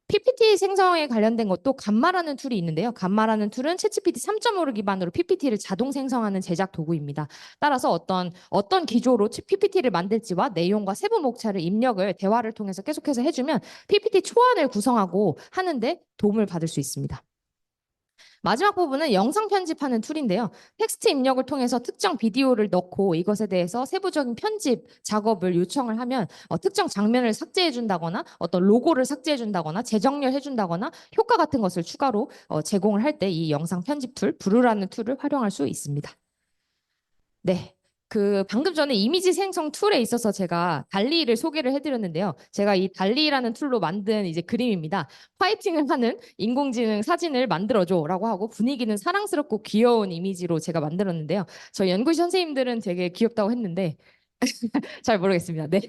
PPT 생성에 관련된 것도 감마라는 툴이 있는데요. 감마라는 툴은 챗GPT 3.5를 기반으로 PPT를 자동 생성하는 제작 도구입니다. 따라서 어떤 기조로 PPT를 만들지와 내용과 세부 목차를 입력을 대화를 통해서 계속해서 해주면 PPT 초안을 구성하고 하는데 도움을 받을 수 있습니다. 마지막 부분은 영상 편집하는 툴인데요. 텍스트 입력을 통해서 특정 비디오를 넣고 이것에 대해서 세부적인 편집 작업을 요청을 하면 특정 장면을 삭제해 준다거나 어떤 로고를 삭제해 준다거나 재정렬해 준다거나 효과 같은 것을 추가로 제공을 할 때 이 영상 편집 툴, 브루라는 툴을 활용할 수 있습니다. 네. 그 방금 전에 이미지 생성 툴에 있어서 제가 달리를 소개를 해드렸는데요. 제가 이 달리라는 툴로 만든 이제 그림입니다. 파이팅을 하는 인공지능 사진을 만들어줘라고 하고 분위기는 사랑스럽고 귀여운 이미지로 제가 만들었는데요. 저희 연구실 선생님들은 되게 귀엽다고 했는데 잘 모르겠습니다. 네.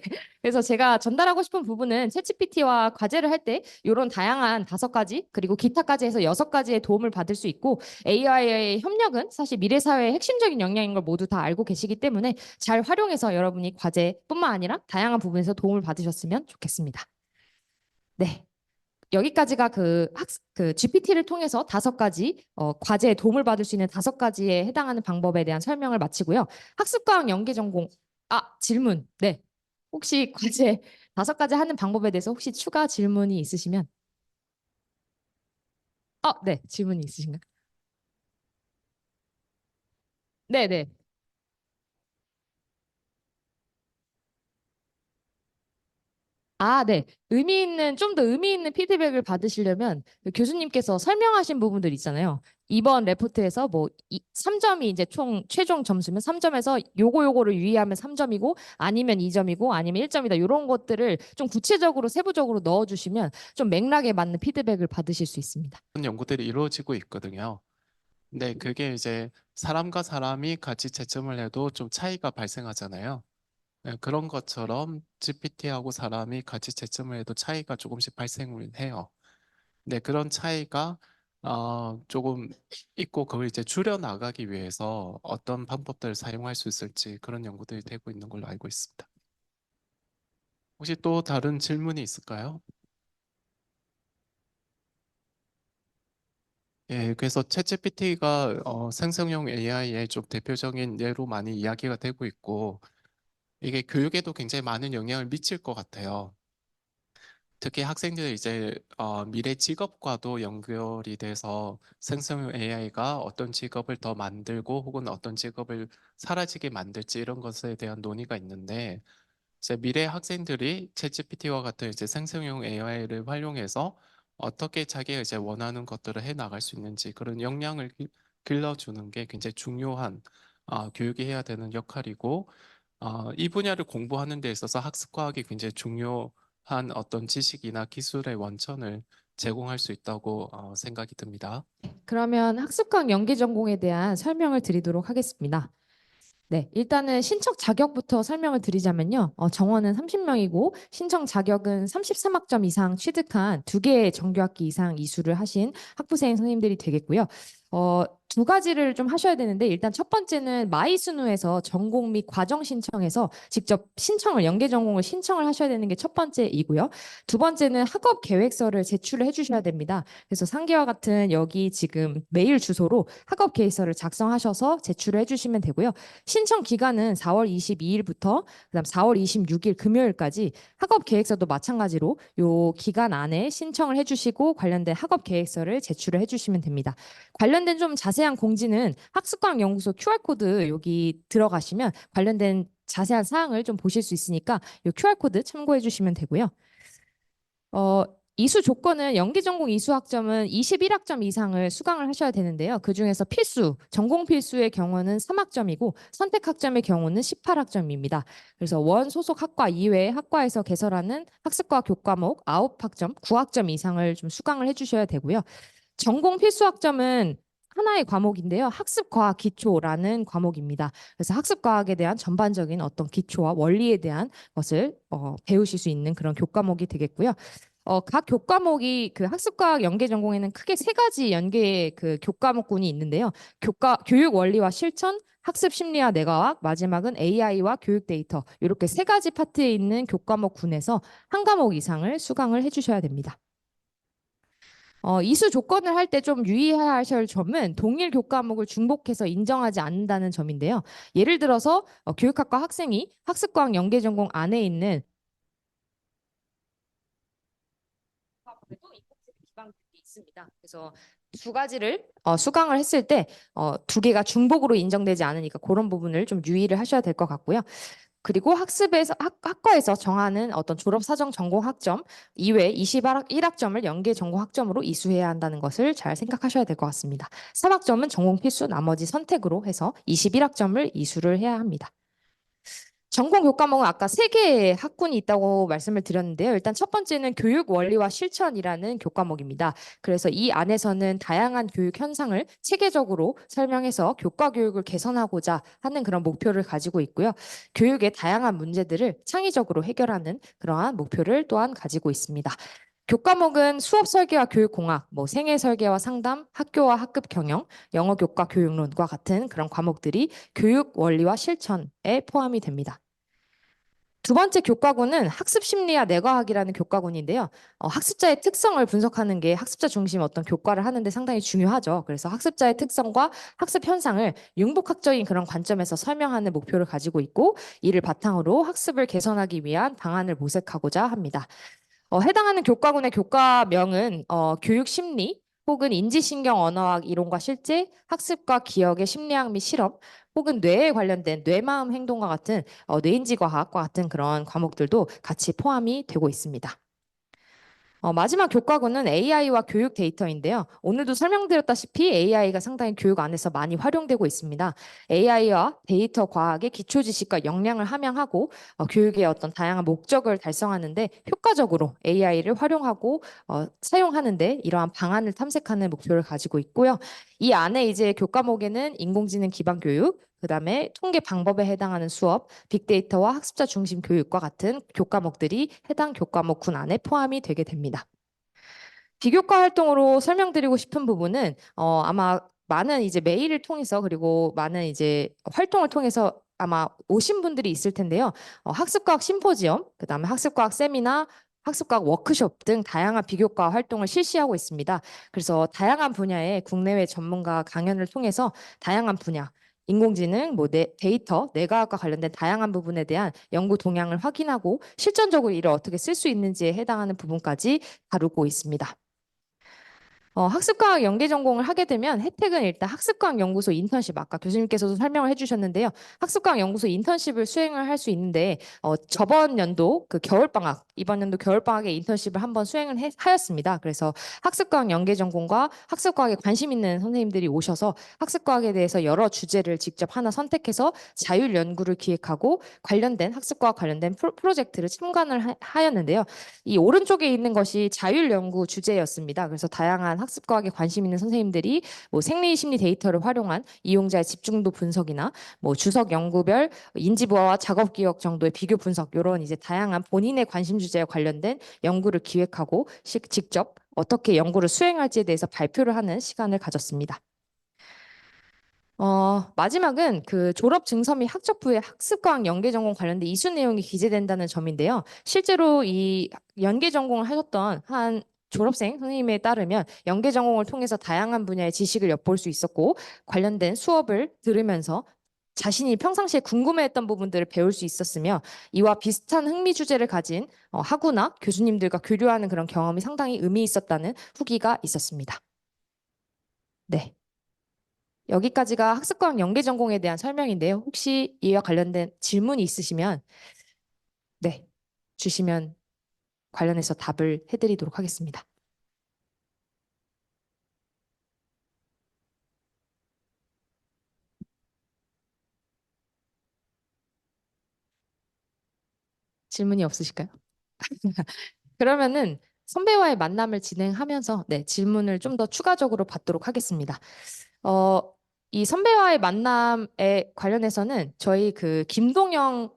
그래서 제가 전달하고 싶은 부분은 챗GPT와 과제를 할 때 이런 다양한 5가지 그리고 기타까지 해서 6가지의 도움을 받을 수 있고 AI의 협력은 사실 미래 사회의 핵심적인 역량인 걸 모두 다 알고 계시기 때문에 잘 활용해서 여러분이 과제뿐만 아니라 다양한 부분에서 도움을 받으셨으면 좋겠습니다. 네. 여기까지가 그 GPT를 통해서 5가지 과제에 도움을 받을 수 있는 5가지에 해당하는 방법에 대한 설명을 마치고요. 학습과학 연계 전공 질문. 네. 혹시 과제 5가지 하는 방법에 대해서 혹시 추가 질문이 있으시면 네. 질문이 있으신가요? 네, 네. 네. 좀 더 의미 있는 피드백을 받으시려면 그 교수님께서 설명하신 부분들 있잖아요. 이번 레포트에서 뭐 3점이 이제 총 최종 점수면 3점에서 요거를 유의하면 3점이고 아니면 2점이고 아니면 1점이다. 이런 것들을 좀 구체적으로 세부적으로 넣어주시면 좀 맥락에 맞는 피드백을 받으실 수 있습니다. 그런 연구들이 이루어지고 있거든요. 근데 그게 이제 사람과 사람이 같이 채점을 해도 좀 차이가 발생하잖아요. 네, 그런 것처럼 GPT하고 사람이 같이 채점을 해도 차이가 조금씩 발생을 해요. 네, 그런 차이가 조금 있고 그걸 이제 줄여 나가기 위해서 어떤 방법들을 사용할 수 있을지 그런 연구들이 되고 있는 걸로 알고 있습니다. 혹시 또 다른 질문이 있을까요? 예, 그래서 챗GPT가 생성형 AI의 좀 대표적인 예로 많이 이야기가 되고 있고 이게 교육에도 굉장히 많은 영향을 미칠 것 같아요. 특히 학생들이 이제 미래 직업과도 연결이 돼서 생성형 AI가 어떤 직업을 더 만들고 혹은 어떤 직업을 사라지게 만들지 이런 것에 대한 논의가 있는데 이제 미래 학생들이 챗GPT와 같은 이제 생성형 AI를 활용해서 어떻게 자기가 이제 원하는 것들을 해 나갈 수 있는지 그런 역량을 길러주는 게 굉장히 중요한 교육이 해야 되는 역할이고 이 분야를 공부하는 데 있어서 학습과학이 굉장히 중요한 어떤 지식이나 기술의 원천을 제공할 수 있다고 생각이 듭니다. 그러면 학습과학 연계 전공에 대한 설명을 드리도록 하겠습니다. 네, 일단은 신청 자격부터 설명을 드리자면요. 정원은 30명이고 신청 자격은 33학점 이상 취득한 2개의 정규학기 이상 이수를 하신 학부생 선생님들이 되겠고요. 2가지를 좀 하셔야 되는데 일단 첫 번째는 마이스누에서 전공 및 과정 신청해서 직접 연계 전공을 신청을 하셔야 되는 게 첫 번째이고요. 2번째는 학업 계획서를 제출을 해주셔야 됩니다. 그래서 상기와 같은 여기 지금 메일 주소로 학업 계획서를 작성하셔서 제출을 해주시면 되고요. 신청 기간은 4월 22일부터 그다음 4월 26일 금요일까지 학업 계획서도 마찬가지로 요 기간 안에 신청을 해주시고 관련된 학업 계획서를 제출을 해주시면 됩니다. 관련된 좀 자세한 공지는 학습과학연구소 QR코드 여기 들어가시면 관련된 자세한 사항을 좀 보실 수 있으니까 요 QR코드 참고해 주시면 되고요. 이수 조건은 연기전공 이수 학점은 21학점 이상을 수강을 하셔야 되는데요. 그중에서 전공 필수의 경우는 3학점이고 선택학점의 경우는 18학점입니다. 그래서 원 소속 학과 이외의 학과에서 개설하는 학습과학 교과목 9학점, 9학점 이상을 좀 수강을 해주셔야 되고요. 전공 필수 학점은 하나의 과목인데요. 학습과학 기초라는 과목입니다. 그래서 학습과학에 대한 전반적인 어떤 기초와 원리에 대한 것을 배우실 수 있는 그런 교과목이 되겠고요. 각 교과목이 그 학습과학 연계 전공에는 크게 3가지 연계 그 교과목군이 있는데요. 교육 원리와 실천, 학습 심리와 뇌과학, 마지막은 AI와 교육 데이터. 이렇게 3가지 파트에 있는 교과목군에서 한 과목 이상을 수강을 해주셔야 됩니다. 이수 조건을 할 때 좀 유의하셔야 할 점은 동일 교과목을 중복해서 인정하지 않는다는 점인데요. 예를 들어서 교육학과 학생이 학습과학 연계 전공 안에 있는 있습니다. 그래서 2가지를 수강을 했을 때 2개가 중복으로 인정되지 않으니까 그런 부분을 좀 유의를 하셔야 될 것 같고요. 그리고 학과에서 정하는 어떤 졸업 사정 전공 학점 이외에 21학점을 연계 전공 학점으로 이수해야 한다는 것을 잘 생각하셔야 될 것 같습니다. 3학점은 전공 필수 나머지 선택으로 해서 21학점을 이수를 해야 합니다. 전공 교과목은 아까 3개의 학군이 있다고 말씀을 드렸는데요. 일단 첫 번째는 교육 원리와 실천이라는 교과목입니다. 그래서 이 안에서는 다양한 교육 현상을 체계적으로 설명해서 교과 교육을 개선하고자 하는 그런 목표를 가지고 있고요. 교육의 다양한 문제들을 창의적으로 해결하는 그러한 목표를 또한 가지고 있습니다. 교과목은 수업 설계와 교육공학, 생애 설계와 상담, 학교와 학급 경영, 영어 교과 교육론과 같은 그런 과목들이 교육 원리와 실천에 포함이 됩니다. 두 번째 교과군은 학습 심리와 뇌과학이라는 교과군인데요. 학습자의 특성을 분석하는 게 학습자 중심 어떤 교과를 하는데 상당히 중요하죠. 그래서 학습자의 특성과 학습 현상을 융복학적인 그런 관점에서 설명하는 목표를 가지고 있고, 이를 바탕으로 학습을 개선하기 위한 방안을 모색하고자 합니다. 해당하는 교과군의 교과명은 교육 심리 혹은 인지신경 언어학 이론과 실제, 학습과 기억의 심리학 및 실험, 혹은 뇌에 관련된 뇌마음 행동과 같은 뇌인지과학과 같은 그런 과목들도 같이 포함이 되고 있습니다. 마지막 교과군은 AI와 교육 데이터인데요. 오늘도 설명드렸다시피 AI가 상당히 교육 안에서 많이 활용되고 있습니다. AI와 데이터 과학의 기초 지식과 역량을 함양하고 교육의 어떤 다양한 목적을 달성하는데 효과적으로 AI를 활용하고 사용하는데 이러한 방안을 탐색하는 목표를 가지고 있고요. 이 안에 이제 교과목에는 인공지능 기반 교육, 그다음에 통계 방법에 해당하는 수업, 빅데이터와 학습자 중심 교육과 같은 교과목들이 해당 교과목군 안에 포함이 되게 됩니다. 비교과 활동으로 설명드리고 싶은 부분은 아마 많은 이제 메일을 통해서 그리고 많은 이제 활동을 통해서 아마 오신 분들이 있을 텐데요. 학습과학 심포지엄, 그다음에 학습과학 세미나, 학습과학 워크숍 등 다양한 비교과 활동을 실시하고 있습니다. 그래서 다양한 분야의 국내외 전문가 강연을 통해서 다양한 분야, 인공지능, 데이터, 뇌과학과 관련된 다양한 부분에 대한 연구 동향을 확인하고 실전적으로 이를 어떻게 쓸 수 있는지에 해당하는 부분까지 다루고 있습니다. 학습과학 연계 전공을 하게 되면 혜택은 일단 학습과학 연구소 인턴십, 아까 교수님께서도 설명을 해주셨는데요. 학습과학 연구소 인턴십을 수행을 할 수 있는데 저번 연도 그 겨울방학, 이번 연도 겨울방학에 인턴십을 한번 수행을 하였습니다. 그래서 학습과학 연계 전공과 학습과학에 관심 있는 선생님들이 오셔서 학습과학에 대해서 여러 주제를 직접 하나 선택해서 자율 연구를 기획하고 관련된 학습과학 관련된 프로젝트를 참관을 하였는데요. 이 오른쪽에 있는 것이 자율 연구 주제였습니다. 그래서 다양한 학습과학에 관심 있는 선생님들이 뭐 생리심리 데이터를 활용한 이용자의 집중도 분석이나 뭐 주석 연구별 인지부화와 작업 기억 정도의 비교 분석 이런 이제 다양한 본인의 관심 주제에 관련된 연구를 기획하고 직접 어떻게 연구를 수행할지에 대해서 발표를 하는 시간을 가졌습니다. 마지막은 그 졸업 증서 및 학적부에 학습과학 연계 전공 관련된 이수 내용이 기재된다는 점인데요. 실제로 이 연계 전공을 하셨던 한 졸업생 선생님에 따르면 연계 전공을 통해서 다양한 분야의 지식을 엿볼 수 있었고 관련된 수업을 들으면서 자신이 평상시에 궁금해했던 부분들을 배울 수 있었으며 이와 비슷한 흥미 주제를 가진 학우나 교수님들과 교류하는 그런 경험이 상당히 의미 있었다는 후기가 있었습니다. 네. 여기까지가 학습과학 연계 전공에 대한 설명인데요. 혹시 이와 관련된 질문이 있으시면 네, 주시면 관련해서 답을 해드리도록 하겠습니다. 질문이 없으실까요? 그러면은 선배와의 만남을 진행하면서 네, 질문을 좀 더 추가적으로 받도록 하겠습니다. 어, 이 선배와의 만남에 관련해서는 저희 그 김동영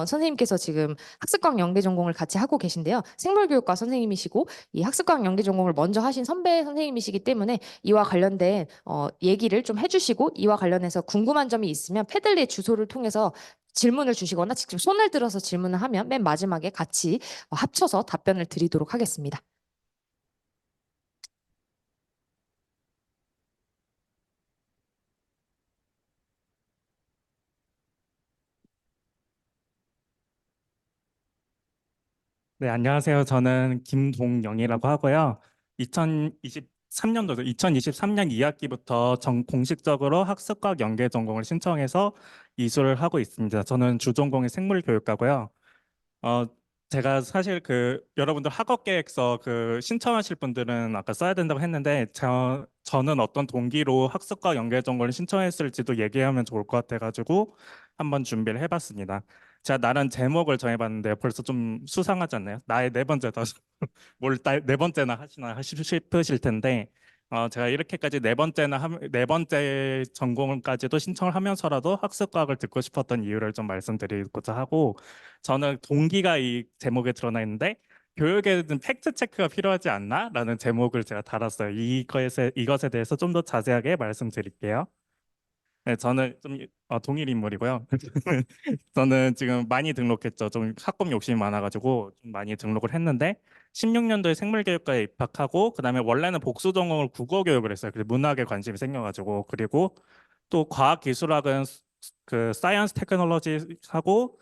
선생님께서 지금 학습과학 연계 전공을 같이 하고 계신데요. 생물교육과 선생님이시고 이 학습과학 연계 전공을 먼저 하신 선배 선생님이시기 때문에 이와 관련된 얘기를 좀 해주시고 이와 관련해서 궁금한 점이 있으면 패들리 주소를 통해서 질문을 주시거나 직접 손을 들어서 질문을 하면 맨 마지막에 같이 합쳐서 답변을 드리도록 하겠습니다. 네, 안녕하세요. 저는 김동영이라고 하고요. 2023년도죠. 2023년 2학기부터 공식적으로 학습과학 연계 전공을 신청해서 이수를 하고 있습니다. 저는 주전공이 생물교육과고요. 어, 제가 사실 그 여러분들 학업 계획서 그 신청하실 분들은 아까 써야 된다고 했는데 저는 어떤 동기로 학습과 연계 전공을 신청했을지도 얘기하면 좋을 것 같아가지고 한번 준비를 해봤습니다. 제가 나름 제목을 정해봤는데 벌써 좀 수상하지 않나요? 나의 네 번째다. 뭘 네 번째나 하시나 싶으실 텐데 제가 이렇게까지 네 번째 전공까지도 신청을 하면서라도 학습과학을 듣고 싶었던 이유를 좀 말씀드리고자 하고 저는 동기가 이 제목에 드러나 있는데 교육에는 팩트 체크가 필요하지 않나? 라는 제목을 제가 달았어요. 이것에 대해서 좀 더 자세하게 말씀드릴게요. 네, 저는 좀 동일 인물이고요. 저는 지금 많이 등록했죠. 좀 학업 욕심이 많아가지고 좀 많이 등록을 했는데 16년도에 생물교육과에 입학하고 그다음에 원래는 복수 전공을 국어 교육을 했어요. 그래서 문학에 관심이 생겨가지고 그리고 또 과학기술학은 그 사이언스 테크놀로지 하고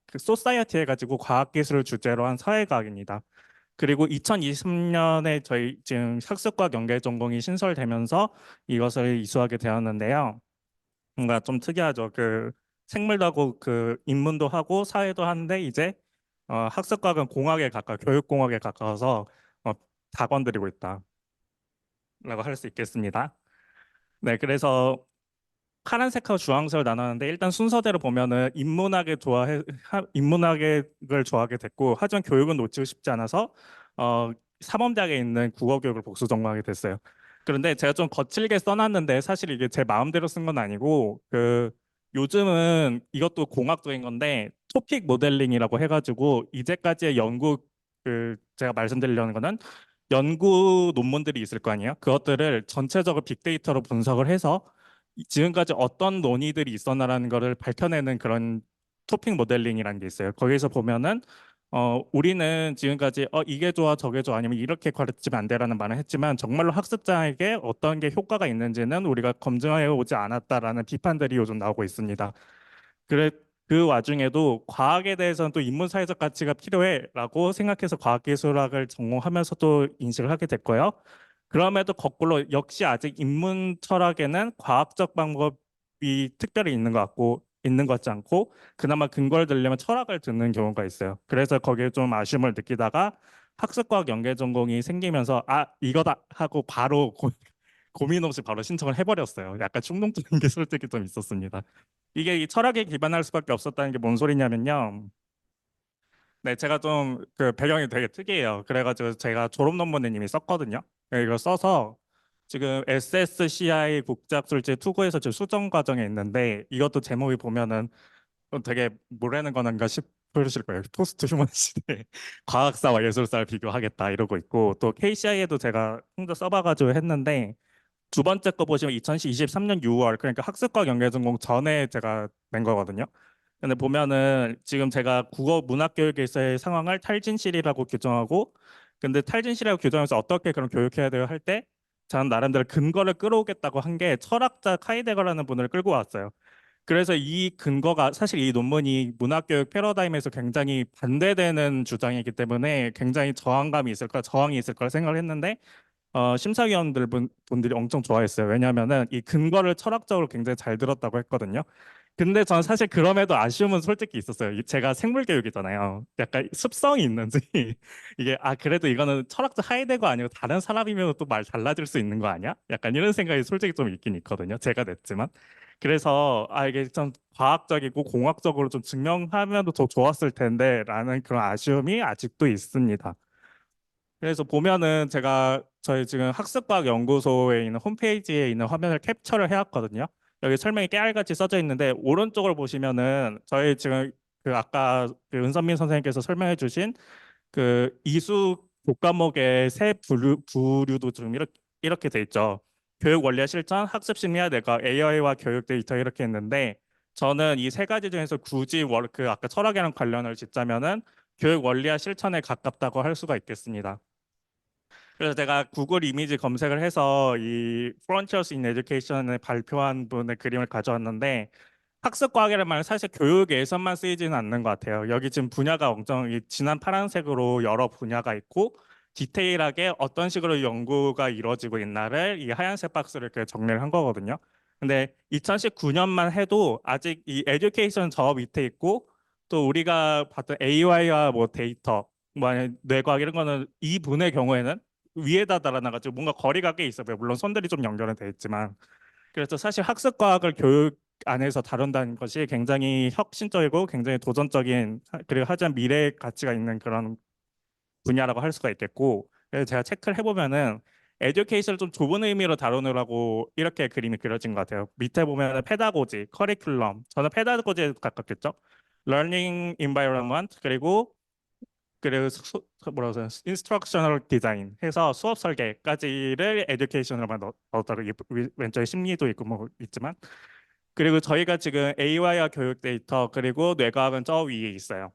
그 소사이어티 해가지고 과학기술을 주제로 한 사회과학입니다. 그리고 2023년에 저희 지금 학습과학 연계 전공이 신설되면서 이것을 이수하게 되었는데요. 뭔가 좀 특이하죠. 그 생물도 하고 그 인문도 하고 사회도 하는데 이제 학습과학은 공학에 가까워 교육공학에 가까워서 어, 다 건드리고 있다라고 할 수 있겠습니다. 네, 그래서 파란색하고 주황색을 나눴는데 일단 순서대로 보면은 인문학을 좋아하게 됐고 하지만 교육은 놓치고 싶지 않아서 사범대학에 있는 국어 교육을 복수 전공하게 됐어요. 그런데 제가 좀 거칠게 써놨는데 사실 이게 제 마음대로 쓴 건 아니고 그 요즘은 이것도 공학적인 건데 토픽 모델링이라고 해가지고 이제까지의 연구 그 제가 말씀드리려는 거는 연구 논문들이 있을 거 아니에요. 그것들을 전체적으로 빅데이터로 분석을 해서 지금까지 어떤 논의들이 있었나라는 거를 밝혀내는 그런 토픽 모델링이라는 게 있어요. 거기서 보면은 우리는 지금까지 이게 좋아 저게 좋아 아니면 이렇게 가르치면 안 돼라는 말을 했지만 정말로 학습자에게 어떤 게 효과가 있는지는 우리가 검증해 오지 않았다라는 비판들이 요즘 나오고 있습니다. 그래 그 와중에도 과학에 대해서는 또 인문사회적 가치가 필요해라고 생각해서 과학기술학을 전공하면서도 인식을 하게 됐고요. 그럼에도 거꾸로 역시 아직 인문 철학에는 과학적 방법이 특별히 있는 것 같고 있는 것 같지 않고 그나마 근거를 들려면 철학을 듣는 경우가 있어요. 그래서 거기에 좀 아쉬움을 느끼다가 학습과학 연계 전공이 생기면서 이거다 하고 바로 고민 없이 바로 신청을 해버렸어요. 약간 충동적인 게 솔직히 좀 있었습니다. 이게 이 철학에 기반할 수밖에 없었다는 게 뭔 소리냐면요. 네, 제가 좀 그 배경이 되게 특이해요. 그래가지고 제가 졸업 논문을 이미 썼거든요. 네, 이걸 써서 지금 SSCI 국제학술지 투구에서 지금 수정 과정에 있는데 이것도 제목이 보면은 좀 되게 뭐라는 거는가 싶으실 거예요. 포스트 휴먼 시대 과학사와 예술사를 비교하겠다 이러고 있고 또 KCI에도 제가 혼자 써봐가지고 했는데 두 번째 거 보시면 2023년 6월 그러니까 학습과학 연계전공 전에 제가 낸 거거든요. 근데 보면은 지금 제가 국어 문학 교육에서의 상황을 탈진실이라고 규정하고 근데 탈진실이라고 규정해서 어떻게 그런 교육해야 돼요 할 때 저는 나름대로 근거를 끌어오겠다고 한 게 철학자 카이데거라는 분을 끌고 왔어요. 그래서 이 근거가 사실 이 논문이 문학교육 패러다임에서 굉장히 반대되는 주장이기 때문에 굉장히 저항이 있을 거라 생각을 했는데 분들이 엄청 좋아했어요. 왜냐하면은 이 근거를 철학적으로 굉장히 잘 들었다고 했거든요. 근데 저는 사실 그럼에도 아쉬움은 솔직히 있었어요. 제가 생물교육이잖아요. 약간 습성이 있는지 이게 그래도 이거는 철학자 하이데거 아니고 다른 사람이면 또 말 달라질 수 있는 거 아니야? 약간 이런 생각이 솔직히 좀 있긴 있거든요. 제가 냈지만. 그래서 이게 좀 과학적이고 공학적으로 좀 증명하면 더 좋았을 텐데라는 그런 아쉬움이 아직도 있습니다. 그래서 보면은 제가 저희 지금 학습과학연구소에 있는 홈페이지에 있는 화면을 캡처를 해왔거든요. 여기 설명이 깨알같이 써져 있는데 오른쪽을 보시면은 저희 지금 그 아까 그 은선민 선생님께서 설명해 주신 그 이수 교과목의 세 부류도 좀 이렇게 돼 있죠. 교육 원리와 실천, 학습 심리학, 내가 AI와 교육 데이터 이렇게 있는데 저는 이 세 가지 중에서 굳이 그 아까 철학이랑 관련을 짓자면은 교육 원리와 실천에 가깝다고 할 수가 있겠습니다. 그래서 제가 구글 이미지 검색을 해서 이 Frontiers in Education을 발표한 분의 그림을 가져왔는데 학습과학이라는 말은 사실 교육에서만 쓰이지는 않는 것 같아요. 여기 지금 분야가 엄청 진한 파란색으로 여러 분야가 있고 디테일하게 어떤 식으로 연구가 이루어지고 있나를 이 하얀색 박스를 이렇게 정리를 한 거거든요. 근데 2019년만 해도 아직 이 에듀케이션 저 밑에 있고 또 우리가 봤던 AI와 뭐 데이터 뭐 아니면 뇌과학 이런 거는 이 분의 경우에는 위에다 달아놔가지고 뭔가 거리가 꽤 있어요. 물론 손들이 좀 연결은 돼 있지만 그래서 사실 학습과학을 교육 안에서 다룬다는 것이 굉장히 혁신적이고 굉장히 도전적인 그리고 하지만 미래 가치가 있는 그런 분야라고 할 수가 있겠고 그래서 제가 체크를 해보면은 에듀케이션을 좀 좁은 의미로 다루느라고 이렇게 그림이 그려진 것 같아요. 밑에 보면 페다고지, 커리큘럼 저는 페다고지에 가깝겠죠. 러닝 인바이러먼트 그리고 뭐라고 해서 인스트럭셔널 디자인 해서 수업 설계까지를 에듀케이션으로만 넣었다고 왼쪽에 심리도 있고 뭐 있지만 그리고 저희가 지금 AI와 교육 데이터 그리고 뇌과학은 저 위에 있어요.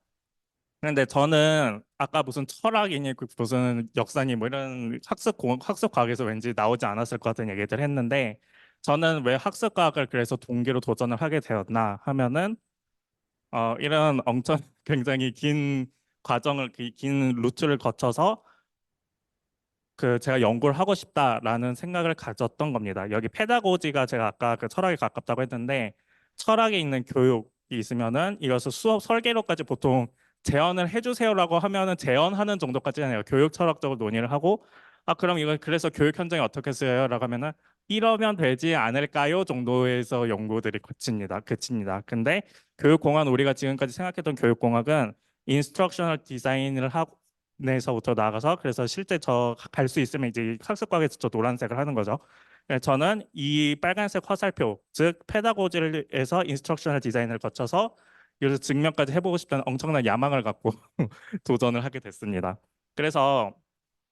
그런데 저는 아까 무슨 철학이니 무슨 역사니 뭐 이런 학습 과학에서 왠지 나오지 않았을 것 같은 얘기들 했는데 저는 왜 학습 과학을 그래서 동기로 도전을 하게 되었나 하면은 이런 엄청 굉장히 긴 과정을 긴 루트를 거쳐서 제가 연구를 하고 싶다라는 생각을 가졌던 겁니다. 여기 페다고지가 제가 아까 그 철학에 가깝다고 했는데 철학에 있는 교육이 있으면은 이것을 수업 설계로까지 보통 재현을 해주세요라고 하면은 재현하는 정도까지는 해요. 교육 철학적으로 논의를 하고 그럼 이건 그래서 교육 현장에 어떻게 쓰여요라고 하면은 이러면 되지 않을까요 정도에서 연구들이 그칩니다. 근데 교육공학 우리가 지금까지 생각했던 교육공학은 인스트럭셔널 디자인을 하고 에서부터 나가서 그래서 실제 저 갈 수 있으면 이제 학습과학에서 저 노란색을 하는 거죠. 저는 이 빨간색 화살표 즉 페다고지에서 인스트럭셔널 디자인을 거쳐서 그래서 증명까지 해보고 싶다는 엄청난 야망을 갖고 도전을 하게 됐습니다. 그래서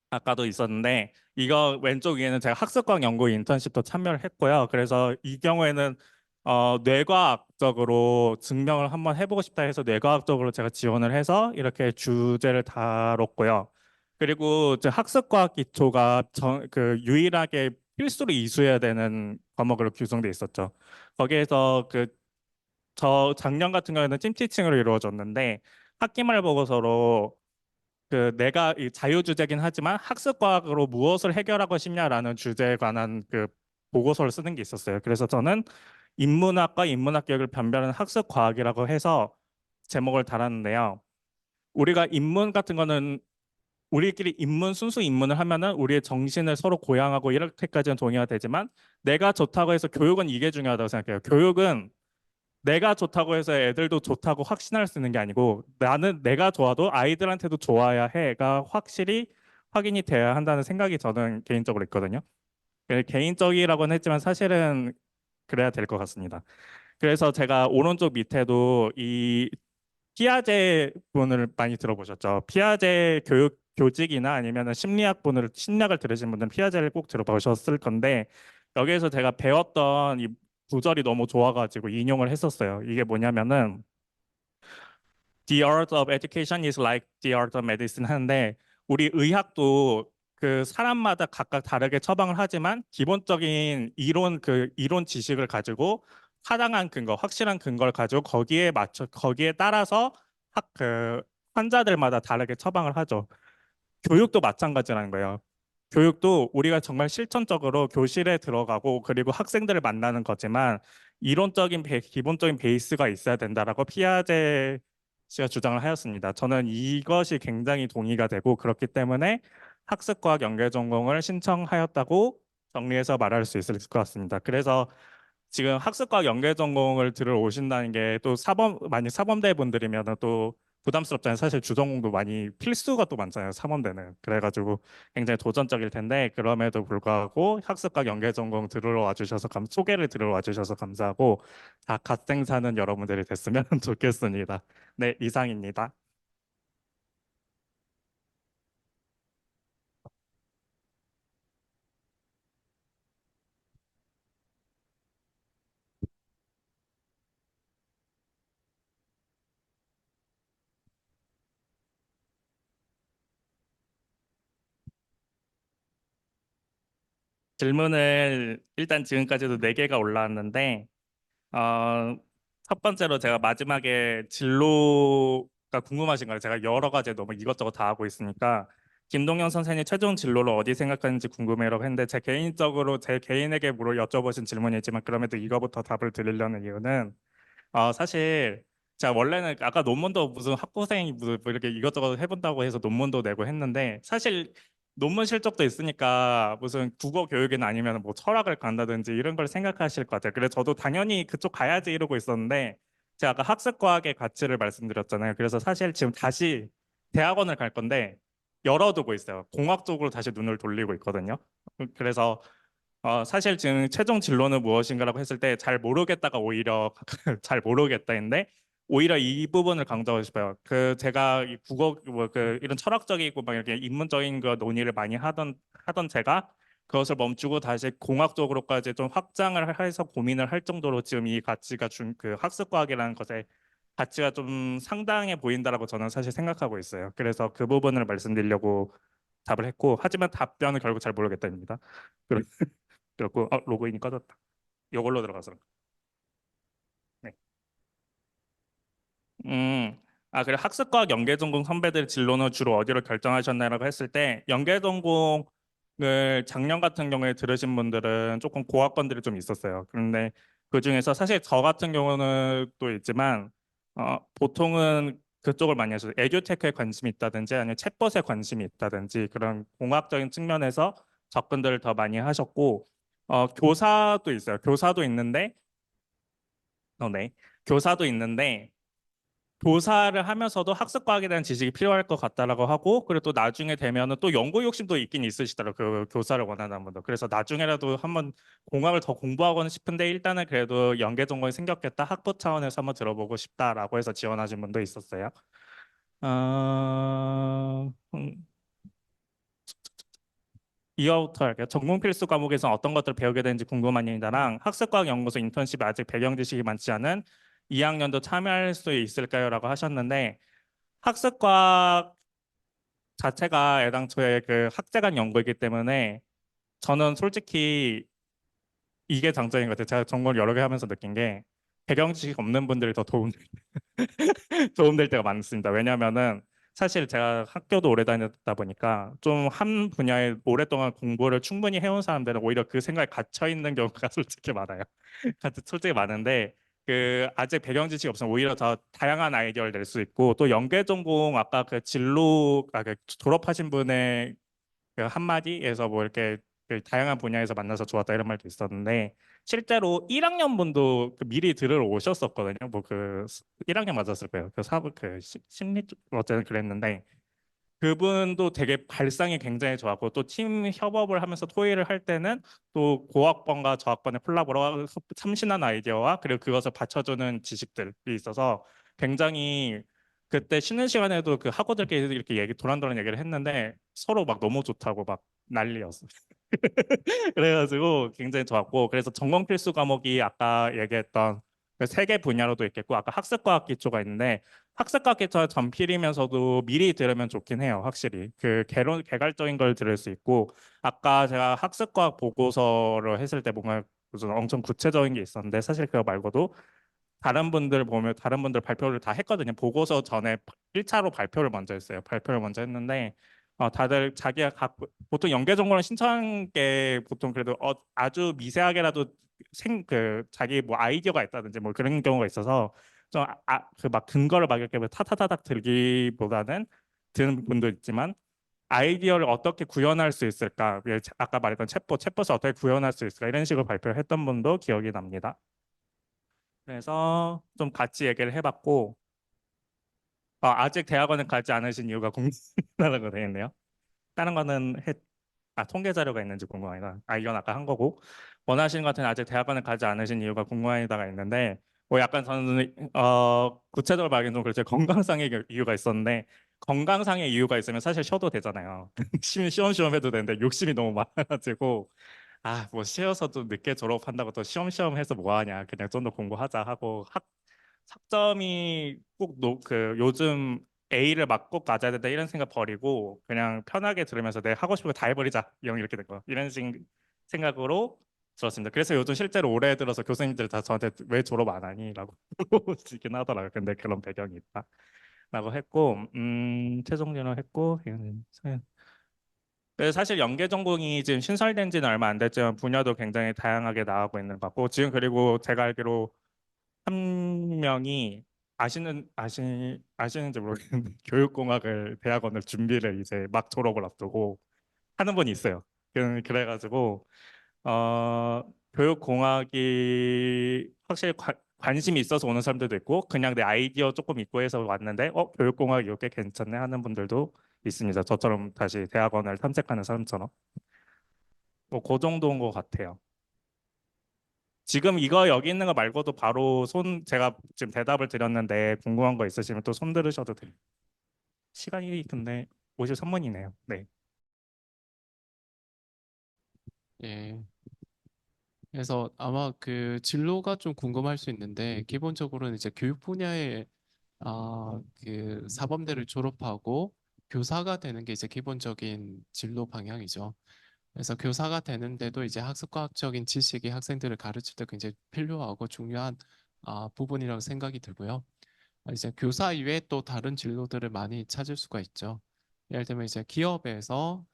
아까도 있었는데 이거 왼쪽 위에는 제가 학습과학 연구 인턴십도 참여를 했고요. 그래서 이 경우에는 뇌과학적으로 증명을 한번 해보고 싶다 해서 뇌과학적으로 제가 지원을 해서 이렇게 주제를 다뤘고요. 그리고 학습과학 기초가 유일하게 필수로 이수해야 되는 과목으로 규정돼 있었죠. 거기에서 저 작년 같은 경우에는 찜티칭으로 이루어졌는데 학기말 보고서로 내가 이 자유주제긴 하지만 학습과학으로 무엇을 해결하고 싶냐라는 주제에 관한 보고서를 쓰는 게 있었어요. 그래서 저는 인문학과 인문학 교육을 변별하는 학습과학이라고 해서 제목을 달았는데요. 우리가 인문 같은 거는 우리끼리 순수 인문을 하면은 우리의 정신을 서로 고양하고 이렇게까지는 동의가 되지만 내가 좋다고 해서 교육은 이게 중요하다고 생각해요. 교육은 내가 좋다고 해서 애들도 좋다고 확신할 수 있는 게 아니고 나는 내가 좋아도 아이들한테도 좋아야 해가 확실히 확인이 돼야 한다는 생각이 저는 개인적으로 있거든요. 개인적이라고는 했지만 사실은 그래야 될 것 같습니다. 그래서 제가 오른쪽 밑에도 이 피아제 분을 많이 들어보셨죠? 피아제 교직이나 아니면 심리학을 들으신 분들은 피아제를 꼭 들어보셨을 건데 여기에서 제가 배웠던 이 구절이 너무 좋아가지고 인용을 했었어요. 이게 뭐냐면은 The art of education is like the art of medicine 하는데 우리 의학도 사람마다 각각 다르게 처방을 하지만 기본적인 이론 지식을 가지고 타당한 근거, 확실한 근거를 가지고 거기에 따라서 환자들마다 다르게 처방을 하죠. 교육도 마찬가지라는 거예요. 교육도 우리가 정말 실천적으로 교실에 들어가고 그리고 학생들을 만나는 거지만 기본적인 베이스가 있어야 된다라고 피아제 씨가 주장을 하였습니다. 저는 이것이 굉장히 동의가 되고 그렇기 때문에 학습과학 연계전공을 신청하였다고 정리해서 말할 수 있을 것 같습니다. 그래서 지금 학습과학 연계전공을 들어 오신다는 게 또 만약 사범대 분들이면 또 부담스럽잖아요. 사실 주전공도 많이 필수가 또 많잖아요. 사범대는. 그래가지고 굉장히 도전적일 텐데 그럼에도 불구하고 학습과학 연계전공 소개를 들으러 와주셔서 감사하고 다 갓생 사는 여러분들이 됐으면 좋겠습니다. 네, 이상입니다. 질문을 일단 지금까지도 4개가 올라왔는데 첫 번째로 제가 마지막에 진로가 궁금하신 거예요. 제가 여러 가지 너무 이것저것 다 하고 있으니까 김동현 선생님 최종 진로를 어디 생각하는지 궁금해라고 했는데 제 개인에게 여쭤보신 질문이지만 그럼에도 이거부터 답을 드리려는 이유는 사실 제가 원래는 아까 논문도 무슨 학부생이 무슨 뭐 이렇게 이것저것 해본다고 해서 논문도 내고 했는데 사실 논문 실적도 있으니까 무슨 국어 교육이나 아니면 뭐 철학을 간다든지 이런 걸 생각하실 것 같아요. 그래서 저도 당연히 그쪽 가야지 이러고 있었는데 제가 아까 학습과학의 가치를 말씀드렸잖아요. 그래서 사실 지금 다시 대학원을 갈 건데 열어두고 있어요. 공학 쪽으로 다시 눈을 돌리고 있거든요. 그래서 사실 지금 최종 진로는 무엇인가라고 했을 때 잘 모르겠다가 오히려 잘 모르겠다인데 오히려 이 부분을 강조하고 싶어요. 제가 이 국어 이런 철학적이고 막 이렇게 인문적인 거 논의를 많이 하던 제가 그것을 멈추고 다시 공학 쪽으로까지 좀 확장을 해서 고민을 할 정도로 지금 이 가치가 그 학습과학이라는 것의 가치가 좀 상당해 보인다라고 저는 사실 생각하고 있어요. 그래서 그 부분을 말씀드리려고 답을 했고, 하지만 답변은 결국 잘 모르겠다입니다. 그렇고 로그인이 꺼졌다. 이걸로 들어가서. 네. 그래 학습과학 연계전공 선배들 진로는 주로 어디로 결정하셨나라고 했을 때 연계전공을 작년 같은 경우에 들으신 분들은 조금 고학번들이 좀 있었어요. 그런데 그 중에서 사실 저 같은 경우는 또 있지만 보통은 그쪽을 많이 하셔서 에듀테크에 관심이 있다든지 아니면 챗봇에 관심이 있다든지 그런 공학적인 측면에서 접근들을 더 많이 하셨고 교사도 있어요. 교사도 있는데 네. 교사도 있는데 교사를 하면서도 학습과학에 대한 지식이 필요할 것 같다라고 하고 그리고 또 나중에 되면은 또 연구 욕심도 있긴 있으시더라고요. 그 교사를 원하는 분도. 그래서 나중에라도 한번 공학을 더 공부하고는 싶은데 일단은 그래도 연계 전공이 생겼겠다. 학부 차원에서 한번 들어보고 싶다라고 해서 지원하신 분도 있었어요. 어... 음, 이어부터 할게요. 전공 필수 과목에서 어떤 것들을 배우게 되는지 궁금합니다랑 학습과학 연구소 인턴십이 아직 배경 지식이 많지 않은 2학년도 참여할 수 있을까요? 라고 하셨는데 학습과학 자체가 애당초에 그 학제간 연구이기 때문에 저는 솔직히 이게 장점인 것 같아요. 제가 전공을 여러 개 하면서 느낀 게 배경 지식 없는 분들이 더 도움될 때가 많습니다. 왜냐하면은 사실 제가 학교도 오래 다녔다 보니까 좀 한 분야에 오랫동안 공부를 충분히 해온 사람들은 오히려 그 생각에 gat혀 있는 경우가 솔직히 많아요. 솔직히 많은데 그 아직 배경 지식이 없으면 오히려 더 다양한 아이디어를 낼 수 있고 또 연계 전공 아까 그 진로 그 졸업하신 분의 그 한마디에서 뭐 이렇게 그 다양한 분야에서 만나서 좋았다 이런 말도 있었는데 실제로 1학년 분도 그 미리 들으러 오셨었거든요. 뭐 그 1학년 맞았을 거예요. 그 사부 그 심리 쪽 어쨌든 그랬는데 그분도 되게 발상이 굉장히 좋았고 또 팀 협업을 하면서 토의를 할 때는 또 고학번과 저학번의 콜라보로 참신한 아이디어와 그리고 그것을 받쳐주는 지식들이 있어서 굉장히 그때 쉬는 시간에도 그 학우들끼리 이렇게 도란도란 얘기를 했는데 서로 막 너무 좋다고 막 난리였어요. 그래가지고 굉장히 좋았고 그래서 전공 필수 과목이 아까 얘기했던 그 세 개 분야로도 있겠고 아까 학습과학 기초가 있는데 학습과학 기초가 전필이면서도 미리 들으면 좋긴 해요. 확실히 그 개괄적인 걸 들을 수 있고 아까 제가 학습과학 보고서를 했을 때 뭔가 무슨 엄청 구체적인 게 있었는데 사실 그거 말고도 다른 분들 보면 다른 분들 발표를 다 했거든요. 보고서 전에 1차로 발표를 먼저 했어요. 발표를 먼저 했는데 다들 자기가 보통 연계 전공을 신청한 게 보통 그래도 아주 미세하게라도 그 자기 뭐 아이디어가 있다든지 뭐 그런 경우가 있어서 좀 그 막 근거를 막 이렇게 타타타닥 들기보다는 드는 분도 있지만 아이디어를 어떻게 구현할 수 있을까? 아까 말했던 챗봇을 어떻게 구현할 수 있을까? 이런 식으로 발표를 했던 분도 기억이 납니다. 그래서 좀 같이 얘기를 해봤고 아직 대학원을 가지 않으신 이유가 궁금하다고 되어 있네요. 다른 거는 통계 자료가 있는지 궁금합니다. 이건 아까 한 거고 원하시는 것 같은 아직 대학원을 가지 않으신 이유가 궁금하다가 있는데 뭐 약간 저는 구체적으로 말하기는 좀 그렇죠. 건강상의 이유가 있었는데 건강상의 이유가 있으면 사실 쉬어도 되잖아요. 시험시험 해도 되는데 욕심이 너무 많아가지고 뭐 쉬어서도 늦게 졸업한다고 또 시험시험 해서 뭐 하냐 그냥 좀 더 공부하자 하고 학점이 꼭 그 요즘 A를 막 꼭 맞아야 된다 이런 생각 버리고 그냥 편하게 들으면서 내가 하고 싶은 거 다 해버리자 이렇게 된 거 이런 생각으로 들었습니다. 그래서 요즘 실제로 올해 들어서 교수님들 다 저한테 왜 졸업 안 하니? 라고 물어보시긴 하더라고요. 근데 그런 배경이 있다. 라고 했고 최종진을 했고 그래서 사실 연계 전공이 지금 신설된 지는 얼마 안 됐지만 분야도 굉장히 다양하게 나가고 있는 것 같고 지금 그리고 제가 알기로 한 명이 아시는지 모르겠는데 교육공학을 대학원을 준비를 이제 막 졸업을 앞두고 하는 분이 있어요. 그래가지고 교육공학이 확실히 관심이 있어서 오는 사람들도 있고 그냥 내 아이디어 조금 있고 해서 왔는데 교육공학이 이렇게 괜찮네 하는 분들도 있습니다. 저처럼 다시 대학원을 탐색하는 사람처럼 뭐 그 정도인 것 같아요. 지금 이거 여기 있는 거 말고도 바로 제가 지금 대답을 드렸는데 궁금한 거 있으시면 또 손 들으셔도 돼요. 시간이 근데 53분이네요. 네. 예. 그래서 아마 그 진로가 좀 궁금할 수 있는데 기본적으로는 이제 교육 분야에 그 사범대를 졸업하고 교사가 되는 게 이제 기본적인 진로 방향이죠. 그래서 교사가 되는데도 이제 학습과학적인 지식이 학생들을 가르칠 때 굉장히 필요하고 중요한 부분이라고 생각이 들고요. 이제 교사 이외에 또 다른 진로들을 많이 찾을 수가 있죠. 예를 들면 이제 기업에서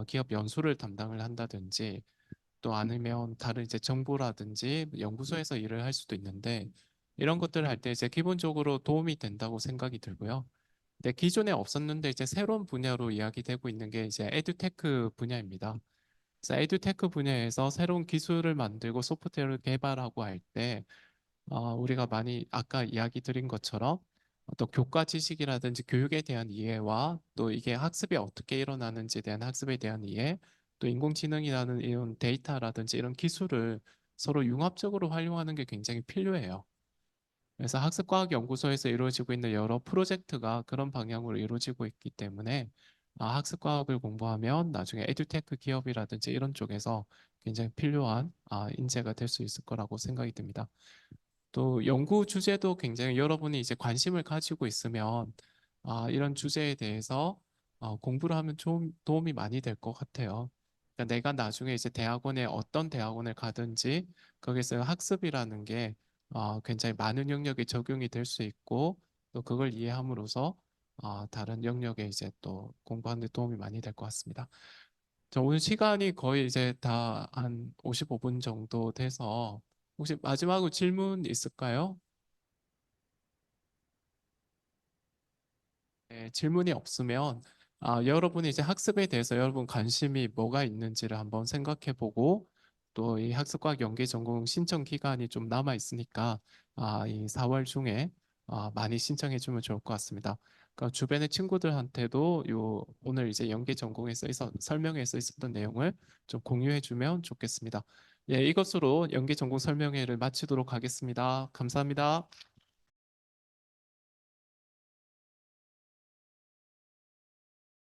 기업 연수를 담당을 한다든지 또 아니면 다른 이제 정부라든지 연구소에서 일을 할 수도 있는데 이런 것들을 할 때 이제 기본적으로 도움이 된다고 생각이 들고요. 근데 기존에 없었는데 이제 새로운 분야로 이야기되고 있는 게 이제 에듀테크 분야입니다. 그래서 에듀테크 분야에서 새로운 기술을 만들고 소프트웨어를 개발하고 할 때 우리가 많이 아까 이야기 드린 것처럼 또 교과 지식이라든지 교육에 대한 이해와 또 이게 학습이 어떻게 일어나는지에 대한 학습에 대한 이해, 또 인공지능이라는 이런 데이터라든지 이런 기술을 서로 융합적으로 활용하는 게 굉장히 필요해요. 그래서 학습과학연구소에서 이루어지고 있는 여러 프로젝트가 그런 방향으로 이루어지고 있기 때문에 학습과학을 공부하면 나중에 에듀테크 기업이라든지 이런 쪽에서 굉장히 필요한 인재가 될 수 있을 거라고 생각이 듭니다. 또 연구 주제도 굉장히 여러분이 이제 관심을 가지고 있으면 이런 주제에 대해서 공부를 하면 좀 도움이 많이 될 것 같아요. 그러니까 내가 나중에 이제 대학원에 어떤 대학원을 가든지 거기서 학습이라는 게 굉장히 많은 영역에 적용이 될 수 있고 또 그걸 이해함으로써 다른 영역에 이제 또 공부하는 데 도움이 많이 될 것 같습니다. 저 오늘 시간이 거의 이제 다 한 55분 정도 돼서 혹시 마지막으로 질문 있을까요? 네, 질문이 없으면 여러분이 이제 학습에 대해서 여러분 관심이 뭐가 있는지를 한번 생각해 보고 또 이 학습과학 연계 전공 신청 기간이 좀 남아 있으니까 이 4월 중에 많이 신청해 주면 좋을 것 같습니다. 그러니까 주변의 친구들한테도 요 오늘 이제 연계 전공에 써 있어 설명에 써 있었던 내용을 좀 공유해 주면 좋겠습니다. 예, 이것으로 연계 전공 설명회를 마치도록 하겠습니다. 감사합니다.